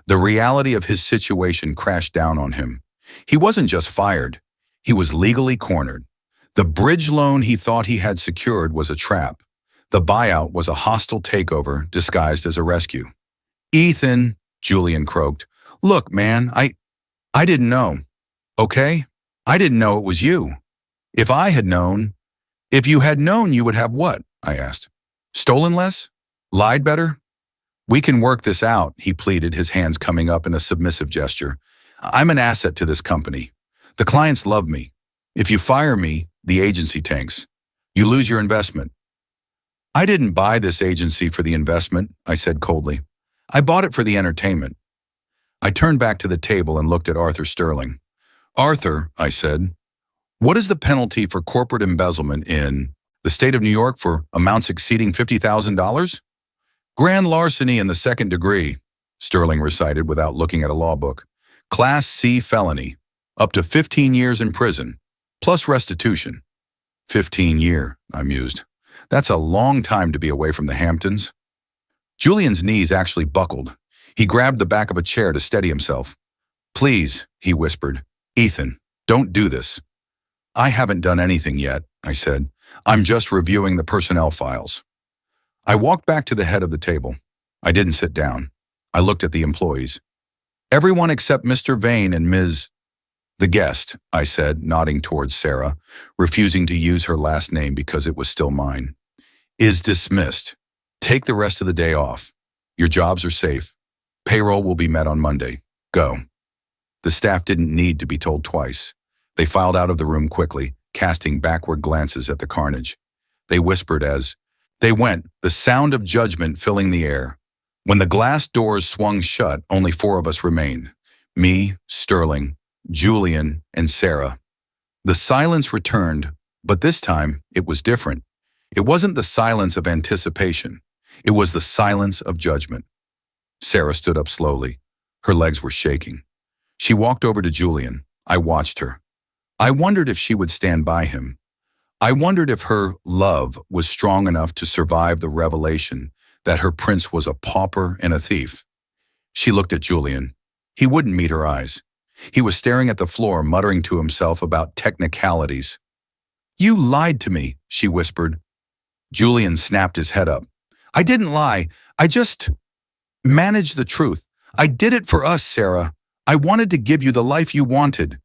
The reality of his situation crashed down on him. He wasn't just fired. He was legally cornered. The bridge loan he thought he had secured was a trap. The buyout was a hostile takeover disguised as a rescue. Ethan, Julian croaked. Look, man, I didn't know. Okay? I didn't know it was you. If you had known, you would have what? I asked. Stolen less? Lied better? We can work this out, he pleaded, his hands coming up in a submissive gesture. I'm an asset to this company. The clients love me. If you fire me, the agency tanks. You lose your investment. I didn't buy this agency for the investment, I said coldly. I bought it for the entertainment. I turned back to the table and looked at Arthur Sterling. Arthur, I said, what is the penalty for corporate embezzlement in the state of New York for amounts exceeding $50,000? Grand larceny in the second degree, Sterling recited without looking at a law book. Class C felony, up to 15 years in prison, plus restitution. 15 year, I mused. That's a long time to be away from the Hamptons. Julian's knees actually buckled. He grabbed the back of a chair to steady himself. "Please," he whispered. "Ethan, don't do this." "I haven't done anything yet," I said. "I'm just reviewing the personnel files." I walked back to the head of the table. I didn't sit down. I looked at the employees. "Everyone except Mr. Vane and Ms. The guest," I said, nodding towards Sarah, refusing to use her last name because it was still mine, "is dismissed. Take the rest of the day off. Your jobs are safe. Payroll will be met on Monday. Go." The staff didn't need to be told twice. They filed out of the room quickly, casting backward glances at the carnage. They whispered as they went, the sound of judgment filling the air. When the glass doors swung shut, only 4 of us remained. Me, Sterling, Julian, and Sarah. The silence returned, but this time it was different. It wasn't the silence of anticipation. It was the silence of judgment. Sarah stood up slowly. Her legs were shaking. She walked over to Julian. I watched her. I wondered if she would stand by him. I wondered if her love was strong enough to survive the revelation that her prince was a pauper and a thief. She looked at Julian. He wouldn't meet her eyes. He was staring at the floor, muttering to himself about technicalities. "You lied to me," she whispered. Julian snapped his head up. "I didn't lie. I just managed the truth. I did it for us, Sarah. I wanted to give you the life you wanted."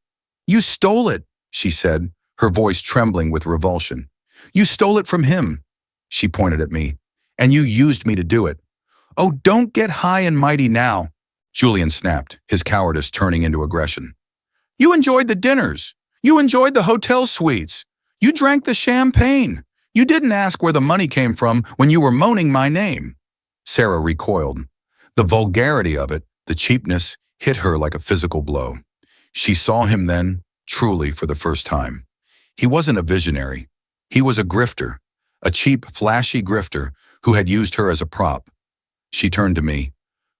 "You stole it," she said, her voice trembling with revulsion. "You stole it from him." She pointed at me. "And you used me to do it." "Oh, don't get high and mighty now," Julian snapped, his cowardice turning into aggression. "You enjoyed the dinners. You enjoyed the hotel suites. You drank the champagne. You didn't ask where the money came from when you were moaning my name." Sarah recoiled. The vulgarity of it, the cheapness, hit her like a physical blow. She saw him then, truly for the first time. He wasn't a visionary. He was a grifter, a cheap, flashy grifter who had used her as a prop. She turned to me.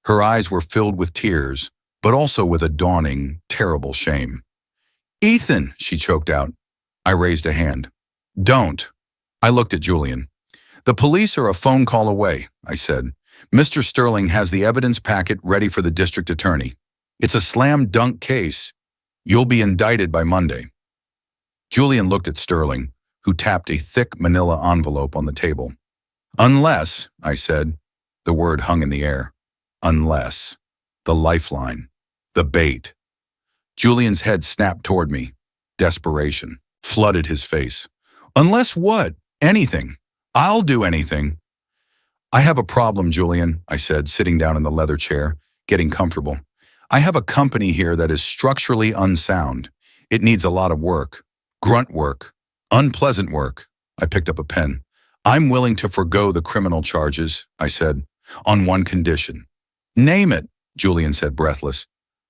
Her eyes were filled with tears, but also with a dawning, terrible shame. "Ethan," she choked out. I raised a hand. "Don't." I looked at Julian. "The police are a phone call away," I said. "Mr. Sterling has the evidence packet ready for the district attorney. It's a slam-dunk case. You'll be indicted by Monday." Julian looked at Sterling, who tapped a thick manila envelope on the table. "Unless," I said. The word hung in the air. Unless. The lifeline. The bait. Julian's head snapped toward me. Desperation flooded his face. "Unless what? Anything. I'll do anything." "I have a problem, Julian," I said, sitting down in the leather chair, getting comfortable. "I have a company here that is structurally unsound. It needs a lot of work. Grunt work. Unpleasant work." I picked up a pen. "I'm willing to forgo the criminal charges," I said, "on one condition." "Name it," Julian said, breathless.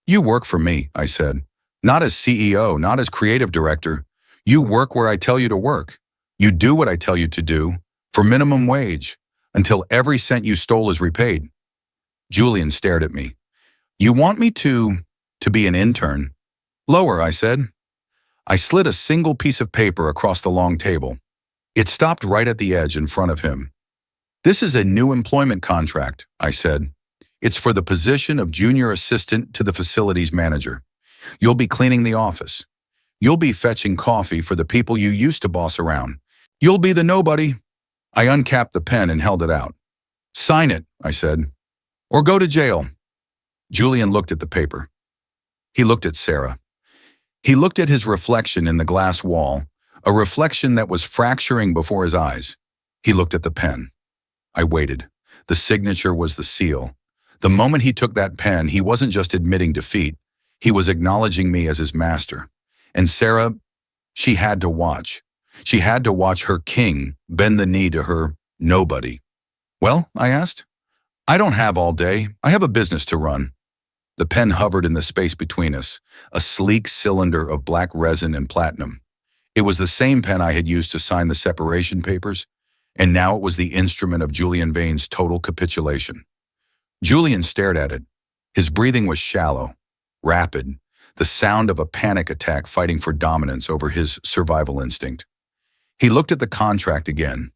"You work for me," I said. "Not as CEO, not as creative director. You work where I tell you to work. You do what I tell you to do, for minimum wage, until every cent you stole is repaid." Julian stared at me. "You want me to be an intern?" "Lower," I said. I slid a single piece of paper across the long table. It stopped right at the edge in front of him. "This is a new employment contract," I said. "It's for the position of junior assistant to the facilities manager. You'll be cleaning the office. You'll be fetching coffee for the people you used to boss around. You'll be the nobody." I uncapped the pen and held it out. "Sign it," I said, "or go to jail." Julian looked at the paper. He looked at Sarah. He looked at his reflection in the glass wall, a reflection that was fracturing before his eyes. He looked at the pen. I waited. The signature was the seal. The moment he took that pen, he wasn't just admitting defeat. He was acknowledging me as his master. And Sarah, she had to watch. She had to watch her king bend the knee to her nobody. "Well?" I asked. "I don't have all day. I have a business to run." The pen hovered in the space between us, a sleek cylinder of black resin and platinum. It was the same pen I had used to sign the separation papers, and now it was the instrument of Julian Vane's total capitulation. Julian stared at it. His breathing was shallow, rapid, the sound of a panic attack fighting for dominance over his survival instinct. He looked at the contract again.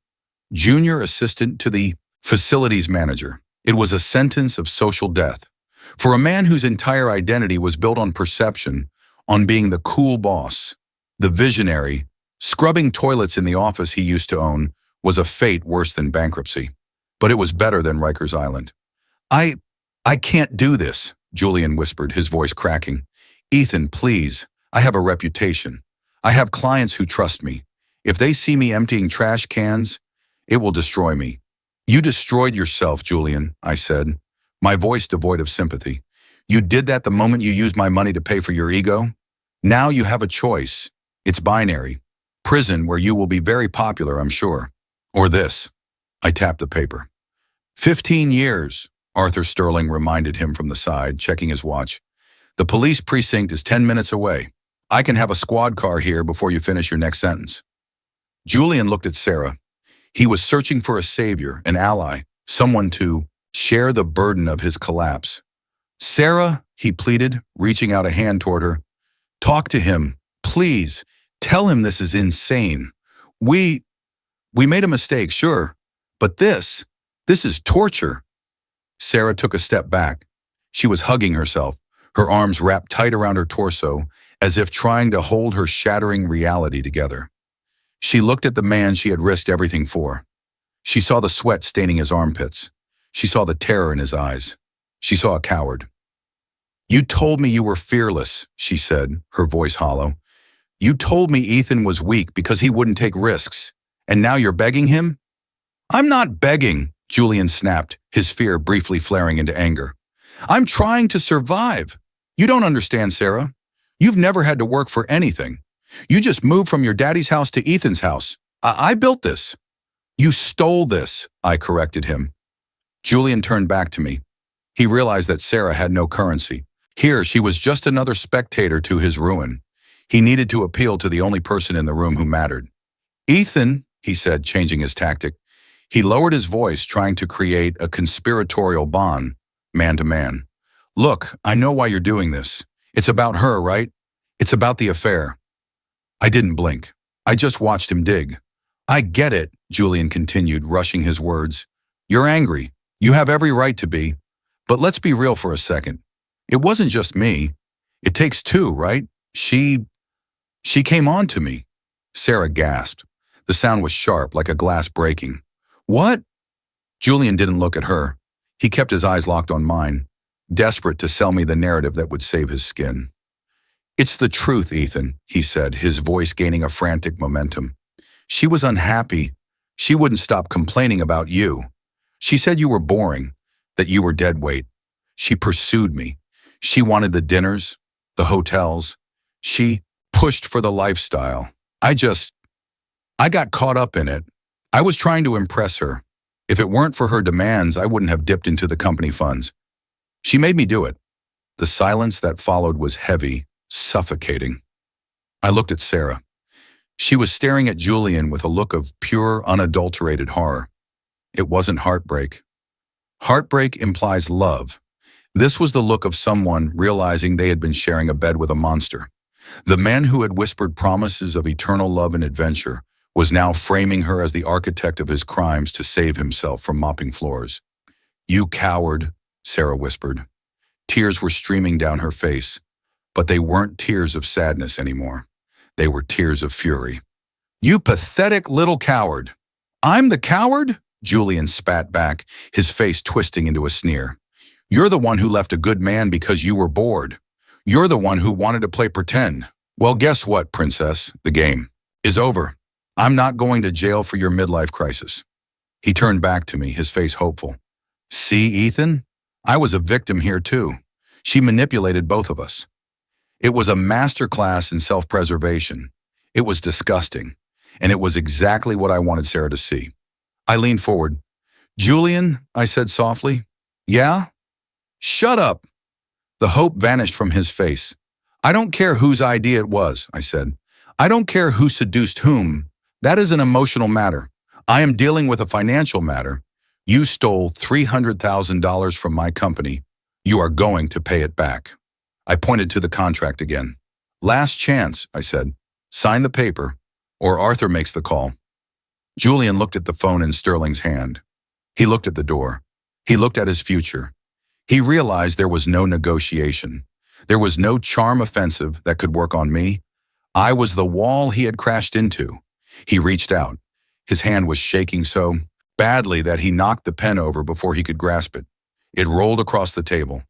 Junior assistant to the facilities manager. It was a sentence of social death. For a man whose entire identity was built on perception, on being the cool boss, the visionary, scrubbing toilets in the office he used to own was a fate worse than bankruptcy. But it was better than Rikers Island. I, I can't do this, Julian whispered, his voice cracking. Ethan, please, I have a reputation. I have clients who trust me. If they see me emptying trash cans, it will destroy me. You destroyed yourself, Julian, I said, my voice devoid of sympathy. You did that the moment you used my money to pay for your ego? Now you have a choice. It's binary. Prison, where you will be very popular, I'm sure. Or this. I tapped the paper. 15 years, Arthur Sterling reminded him from the side, checking his watch. The police precinct is 10 minutes away. I can have a squad car here before you finish your next sentence. Julian looked at Sarah. He was searching for a savior, an ally, someone to share the burden of his collapse. Sarah, he pleaded, reaching out a hand toward her. Talk to him, please. Tell him this is insane. We made a mistake, sure, but this is torture. Sarah took a step back. She was hugging herself, her arms wrapped tight around her torso, as if trying to hold her shattering reality together. She looked at the man she had risked everything for. She saw the sweat staining his armpits. She saw the terror in his eyes. She saw a coward. You told me you were fearless, she said, her voice hollow. You told me Ethan was weak because he wouldn't take risks. And now you're begging him? I'm not begging, Julian snapped, his fear briefly flaring into anger. I'm trying to survive. You don't understand, Sarah. You've never had to work for anything. You just moved from your daddy's house to Ethan's house. I built this. You stole this, I corrected him. Julian turned back to me. He realized that Sarah had no currency. Here, she was just another spectator to his ruin. He needed to appeal to the only person in the room who mattered. Ethan, he said, changing his tactic. He lowered his voice, trying to create a conspiratorial bond, man to man. Look, I know why you're doing this. It's about her, right? It's about the affair. I didn't blink. I just watched him dig. I get it, Julian continued, rushing his words. You're angry. You have every right to be. But let's be real for a second. It wasn't just me. It takes two, right? She came on to me. Sarah gasped. The sound was sharp, like a glass breaking. What? Julian didn't look at her. He kept his eyes locked on mine, desperate to sell me the narrative that would save his skin. It's the truth, Ethan, he said, his voice gaining a frantic momentum. She was unhappy. She wouldn't stop complaining about you. She said you were boring, that you were dead weight. She pursued me. She wanted the dinners, the hotels. She pushed for the lifestyle. I got caught up in it. I was trying to impress her. If it weren't for her demands, I wouldn't have dipped into the company funds. She made me do it. The silence that followed was heavy, suffocating. I looked at Sarah. She was staring at Julian with a look of pure, unadulterated horror. It wasn't heartbreak. Heartbreak implies love. This was the look of someone realizing they had been sharing a bed with a monster. The man who had whispered promises of eternal love and adventure was now framing her as the architect of his crimes to save himself from mopping floors. You coward, Sarah whispered. Tears were streaming down her face, but they weren't tears of sadness anymore. They were tears of fury. You pathetic little coward. I'm the coward? Julian spat back, his face twisting into a sneer. You're the one who left a good man because you were bored. You're the one who wanted to play pretend. Well, guess what, princess? The game is over. I'm not going to jail for your midlife crisis. He turned back to me, his face hopeful. See, Ethan? I was a victim here too. She manipulated both of us. It was a masterclass in self-preservation. It was disgusting, and it was exactly what I wanted Sarah to see. I leaned forward. Julian, I said softly. Yeah? Shut up. The hope vanished from his face. I don't care whose idea it was, I said. I don't care who seduced whom. That is an emotional matter. I am dealing with a financial matter. You stole $300,000 from my company. You are going to pay it back. I pointed to the contract again. Last chance, I said. Sign the paper, or Arthur makes the call. Julian looked at the phone in Sterling's hand. He looked at the door. He looked at his future. He realized there was no negotiation. There was no charm offensive that could work on me. I was the wall he had crashed into. He reached out. His hand was shaking so badly that he knocked the pen over before he could grasp it. It rolled across the table.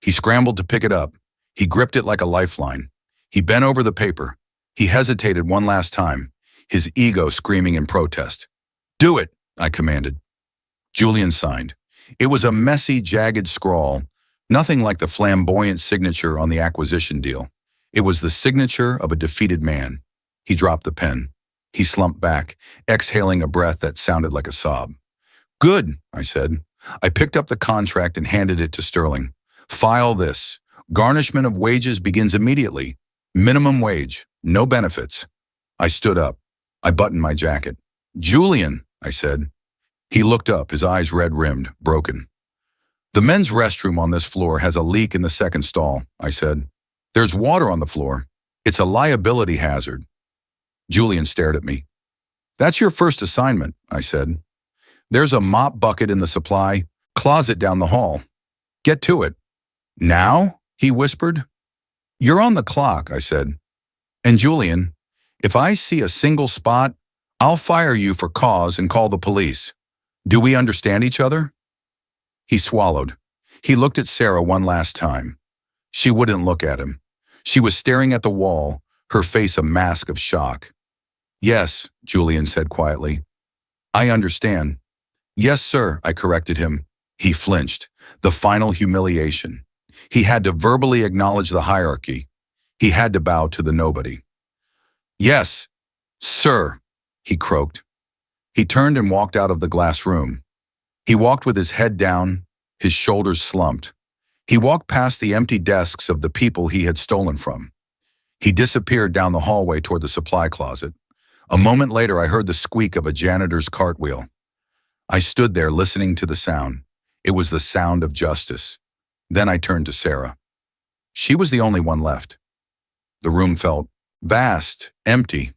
He scrambled to pick it up. He gripped it like a lifeline. He bent over the paper. He hesitated one last time, his ego screaming in protest. "Do it," I commanded. Julian signed. It was a messy, jagged scrawl, nothing like the flamboyant signature on the acquisition deal. It was the signature of a defeated man. He dropped the pen. He slumped back, exhaling a breath that sounded like a sob. "Good," I said. I picked up the contract and handed it to Sterling. "File this. Garnishment of wages begins immediately. Minimum wage, no benefits." I stood up. I buttoned my jacket. "Julian," I said. He looked up, his eyes red-rimmed, broken. "The men's restroom on this floor has a leak in the second stall," I said. "There's water on the floor. It's a liability hazard." Julian stared at me. "That's your first assignment," I said. "There's a mop bucket in the supply closet down the hall. Get to it." "Now?" he whispered. "You're on the clock," I said. "And Julian, if I see a single spot, I'll fire you for cause and call the police. Do we understand each other?" He swallowed. He looked at Sarah one last time. She wouldn't look at him. She was staring at the wall, her face a mask of shock. "Yes," Julian said quietly. "I understand." "Yes, sir," I corrected him. He flinched. The final humiliation. He had to verbally acknowledge the hierarchy. He had to bow to the nobody. "Yes, sir," he croaked. He turned and walked out of the glass room. He walked with his head down, his shoulders slumped. He walked past the empty desks of the people he had stolen from. He disappeared down the hallway toward the supply closet. A moment later, I heard the squeak of a janitor's cartwheel. I stood there listening to the sound. It was the sound of justice. Then I turned to Sarah. She was the only one left. The room felt vast, empty.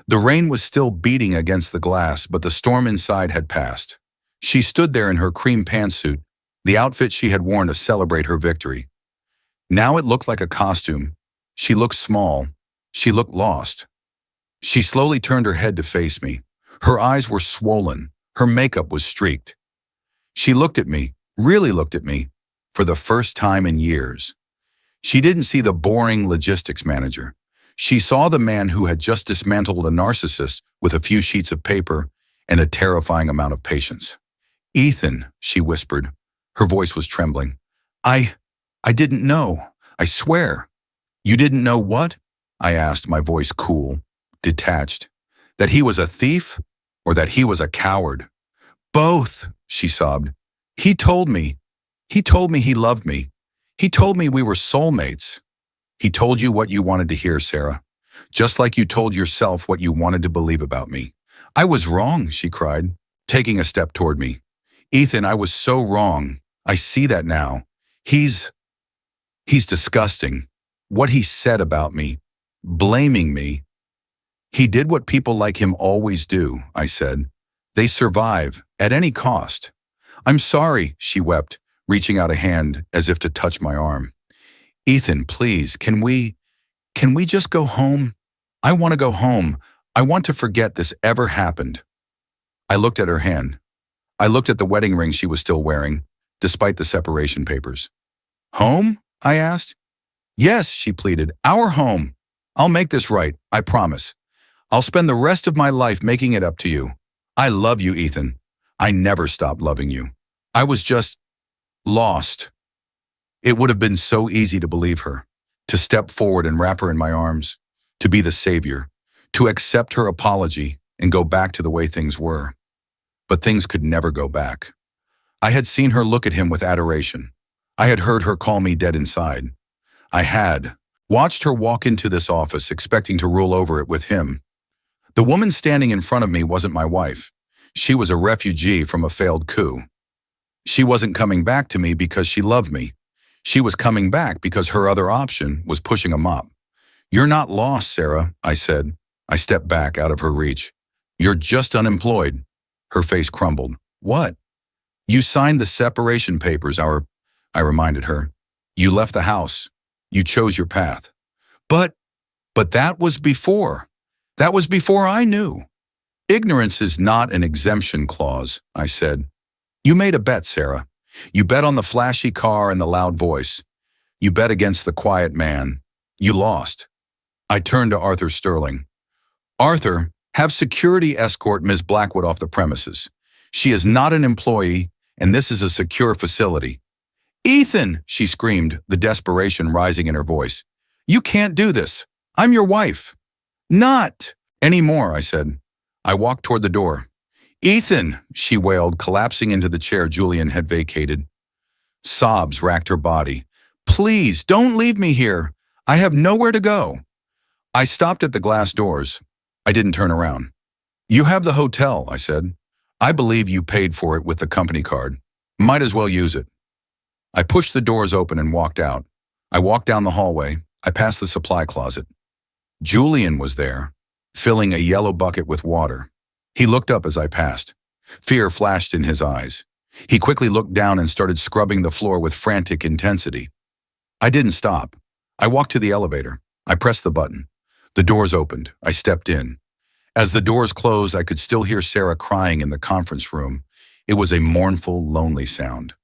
The rain was still beating against the glass, but the storm inside had passed. She stood there in her cream pantsuit, the outfit she had worn to celebrate her victory. Now it looked like a costume. She looked small. She looked lost. She slowly turned her head to face me. Her eyes were swollen. Her makeup was streaked. She looked at me, really looked at me, for the first time in years. She didn't see the boring logistics manager. She saw the man who had just dismantled a narcissist with a few sheets of paper and a terrifying amount of patience. "Ethan," she whispered. Her voice was trembling. I didn't know. I swear." "You didn't know what?" I asked, my voice cool, detached. "That he was a thief or that he was a coward?" "Both," she sobbed. He told me he loved me. He told me we were soulmates." "He told you what you wanted to hear, Sarah. Just like you told yourself what you wanted to believe about me." "I was wrong," she cried, taking a step toward me. "Ethan, I was so wrong. I see that now. He's disgusting. What he said about me, blaming me." "He did what people like him always do," I said. "They survive, at any cost." "I'm sorry," she wept, reaching out a hand as if to touch my arm. "Ethan, please, can we just go home? I want to go home. I want to forget this ever happened." I looked at her hand. I looked at the wedding ring she was still wearing, despite the separation papers. "Home?" I asked. "Yes," she pleaded, "our home. I'll make this right, I promise. I'll spend the rest of my life making it up to you. I love you, Ethan. I never stopped loving you. I was just lost." It would have been so easy to believe her, to step forward and wrap her in my arms, to be the savior, to accept her apology and go back to the way things were. But things could never go back. I had seen her look at him with adoration. I had heard her call me dead inside. I had watched her walk into this office expecting to rule over it with him. The woman standing in front of me wasn't my wife. She was a refugee from a failed coup. She wasn't coming back to me because she loved me. She was coming back because her other option was pushing a mop. "You're not lost, Sarah," I said. I stepped back out of her reach. "You're just unemployed." Her face crumbled. "What?" "You signed the separation papers, our I reminded her. You left the house. You chose your path. But, but that was before. That was before I knew. Ignorance is not an exemption clause, I said. You made a bet, Sarah. You bet on the flashy car and the loud voice. You bet against the quiet man. You lost. I turned to Arthur Sterling. Arthur, have security escort Ms. Blackwood off the premises. She is not an employee, and this is a secure facility. Ethan, she screamed, the desperation rising in her voice. You can't do this. I'm your wife. Not anymore, I said. I walked toward the door. Ethan, she wailed, collapsing into the chair Julian had vacated. Sobs racked her body. Please, don't leave me here. I have nowhere to go. I stopped at the glass doors. I didn't turn around. You have the hotel, I said. I believe you paid for it with the company card. Might as well use it. I pushed the doors open and walked out. I walked down the hallway. I passed the supply closet. Julian was there, filling a yellow bucket with water. He looked up as I passed. Fear flashed in his eyes. He quickly looked down and started scrubbing the floor with frantic intensity. I didn't stop. I walked to the elevator. I pressed the button. The doors opened. I stepped in. As the doors closed, I could still hear Sarah crying in the conference room. It was a mournful, lonely sound.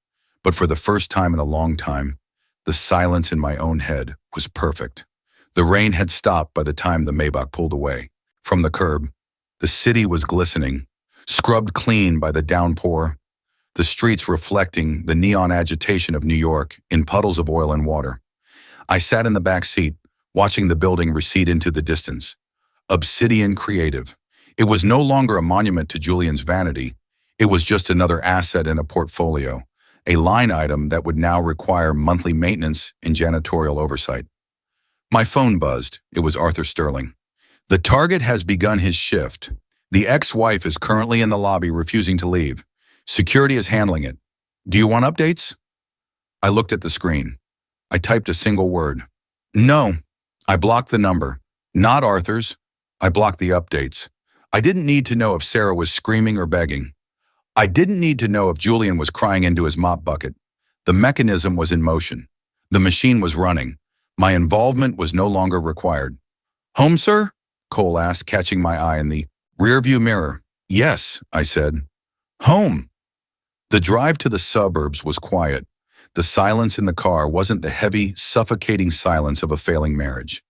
But for the first time in a long time, the silence in my own head was perfect. The rain had stopped by the time the Maybach pulled away. From the curb, the city was glistening, scrubbed clean by the downpour, the streets reflecting the neon agitation of New York in puddles of oil and water. I sat in the back seat, watching the building recede into the distance. Obsidian creative. It was no longer a monument to Julian's vanity. It was just another asset in a portfolio, a line item that would now require monthly maintenance and janitorial oversight. My phone buzzed. It was Arthur Sterling. The target has begun his shift. The ex-wife is currently in the lobby refusing to leave. Security is handling it. Do you want updates? I looked at the screen. I typed a single word. No. I blocked the number. Not Arthur's. I blocked the updates. I didn't need to know if Sarah was screaming or begging. I didn't need to know if Julian was crying into his mop bucket. The mechanism was in motion. The machine was running. My involvement was no longer required. Home, sir? Cole asked, catching my eye in the rearview mirror. Yes, I said. Home. The drive to the suburbs was quiet. The silence in the car wasn't the heavy, suffocating silence of a failing marriage.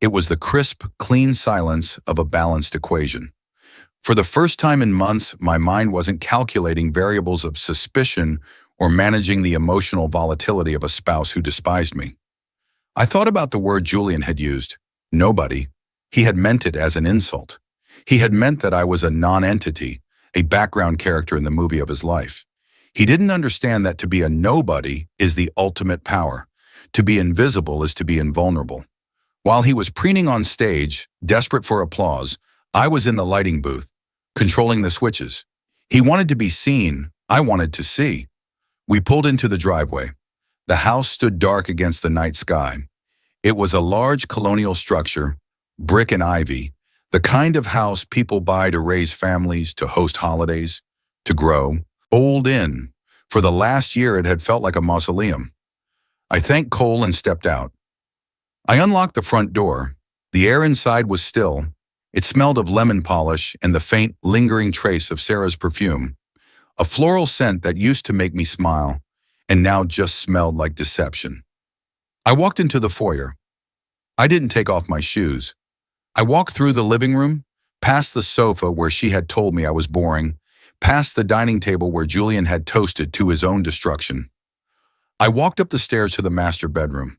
It was the crisp, clean silence of a balanced equation. For the first time in months, my mind wasn't calculating variables of suspicion or managing the emotional volatility of a spouse who despised me. I thought about the word Julian had used, nobody. He had meant it as an insult. He had meant that I was a non-entity, a background character in the movie of his life. He didn't understand that to be a nobody is the ultimate power. To be invisible is to be invulnerable. While he was preening on stage, desperate for applause, I was in the lighting booth, controlling the switches. He wanted to be seen. I wanted to see. We pulled into the driveway. The house stood dark against the night sky. It was a large colonial structure, brick and ivy, the kind of house people buy to raise families, to host holidays, to grow. Old in. For the last year, it had felt like a mausoleum. I thanked Cole and stepped out. I unlocked the front door. The air inside was still. It smelled of lemon polish and the faint, lingering trace of Sarah's perfume, a floral scent that used to make me smile and now just smelled like deception. I walked into the foyer. I didn't take off my shoes. I walked through the living room, past the sofa where she had told me I was boring, past the dining table where Julian had toasted to his own destruction. I walked up the stairs to the master bedroom.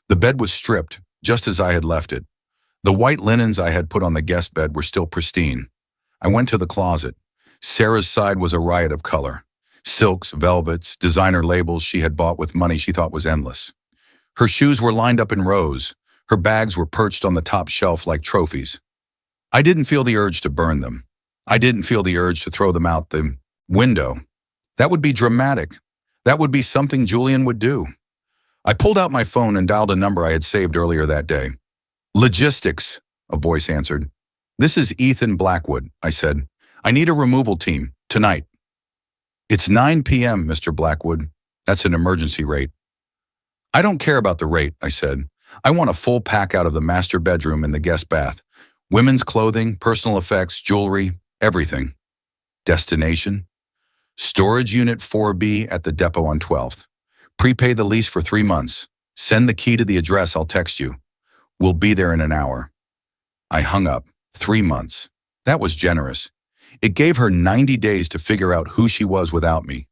The bed was stripped, just as I had left it. The white linens I had put on the guest bed were still pristine. I went to the closet. Sarah's side was a riot of color. Silks, velvets, designer labels she had bought with money she thought was endless. Her shoes were lined up in rows. Her bags were perched on the top shelf like trophies. I didn't feel the urge to burn them. I didn't feel the urge to throw them out the window. That would be dramatic. That would be something Julian would do. I pulled out my phone and dialed a number I had saved earlier that day. Logistics, a voice answered. This is Ethan Blackwood, I said. I need a removal team, tonight. It's 9 p.m., Mr. Blackwood. That's an emergency rate. I don't care about the rate, I said. I want a full pack out of the master bedroom and the guest bath. Women's clothing, personal effects, jewelry, everything. Destination? Storage Unit 4B at the depot on 12th. Prepay the lease for 3 months. Send the key to the address I'll text you. We'll be there in an hour. I hung up. 3 months. That was generous. It gave her 90 days to figure out who she was without me.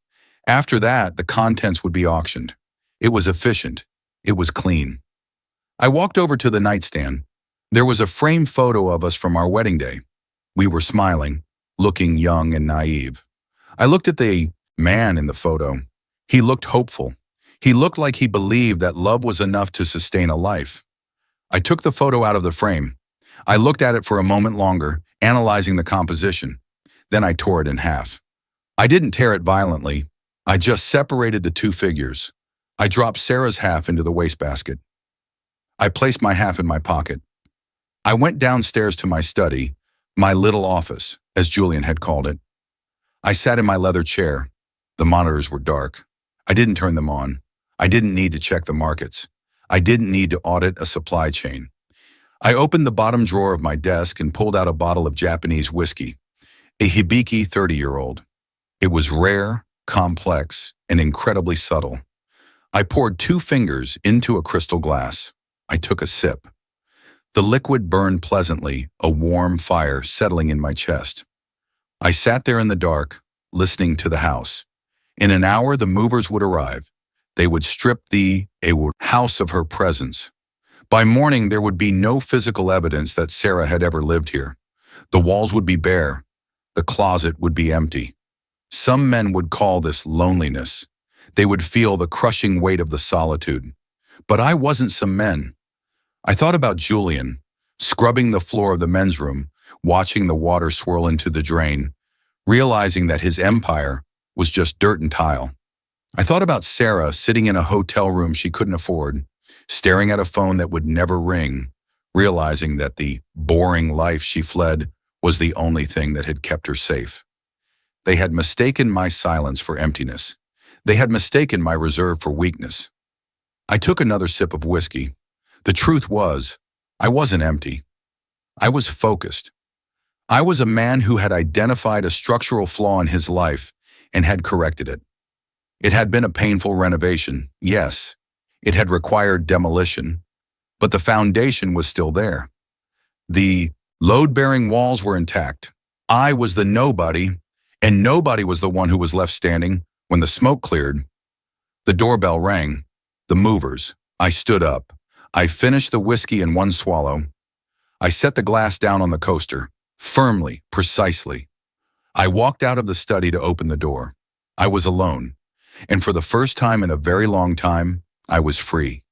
After that, the contents would be auctioned. It was efficient. It was clean. I walked over to the nightstand. There was a framed photo of us from our wedding day. We were smiling, looking young and naive. I looked at the man in the photo. He looked hopeful. He looked like he believed that love was enough to sustain a life. I took the photo out of the frame. I looked at it for a moment longer, analyzing the composition. Then I tore it in half. I didn't tear it violently. I just separated the two figures. I dropped Sarah's half into the wastebasket. I placed my half in my pocket. I went downstairs to my study, my little office, as Julian had called it. I sat in my leather chair. The monitors were dark. I didn't turn them on. I didn't need to check the markets. I didn't need to audit a supply chain. I opened the bottom drawer of my desk and pulled out a bottle of Japanese whiskey, a Hibiki 30-year-old. It was rare, complex, and incredibly subtle. I poured 2 fingers into a crystal glass. I took a sip. The liquid burned pleasantly, a warm fire settling in my chest. I sat there in the dark, listening to the house. In an hour, the movers would arrive. They would strip the house of her presence. By morning, there would be no physical evidence that Sarah had ever lived here. The walls would be bare. The closet would be empty. Some men would call this loneliness. They would feel the crushing weight of the solitude. But I wasn't some men. I thought about Julian, scrubbing the floor of the men's room, watching the water swirl into the drain, realizing that his empire was just dirt and tile. I thought about Sarah sitting in a hotel room she couldn't afford, staring at a phone that would never ring, realizing that the boring life she fled was the only thing that had kept her safe. They had mistaken my silence for emptiness. They had mistaken my reserve for weakness. I took another sip of whiskey. The truth was, I wasn't empty. I was focused. I was a man who had identified a structural flaw in his life and had corrected it. It had been a painful renovation, yes. It had required demolition, but the foundation was still there. The load-bearing walls were intact. I was the nobody, and nobody was the one who was left standing when the smoke cleared. The doorbell rang. The movers. I stood up. I finished the whiskey in one swallow. I set the glass down on the coaster, firmly, precisely. I walked out of the study to open the door. I was alone, and for the first time in a very long time, I was free.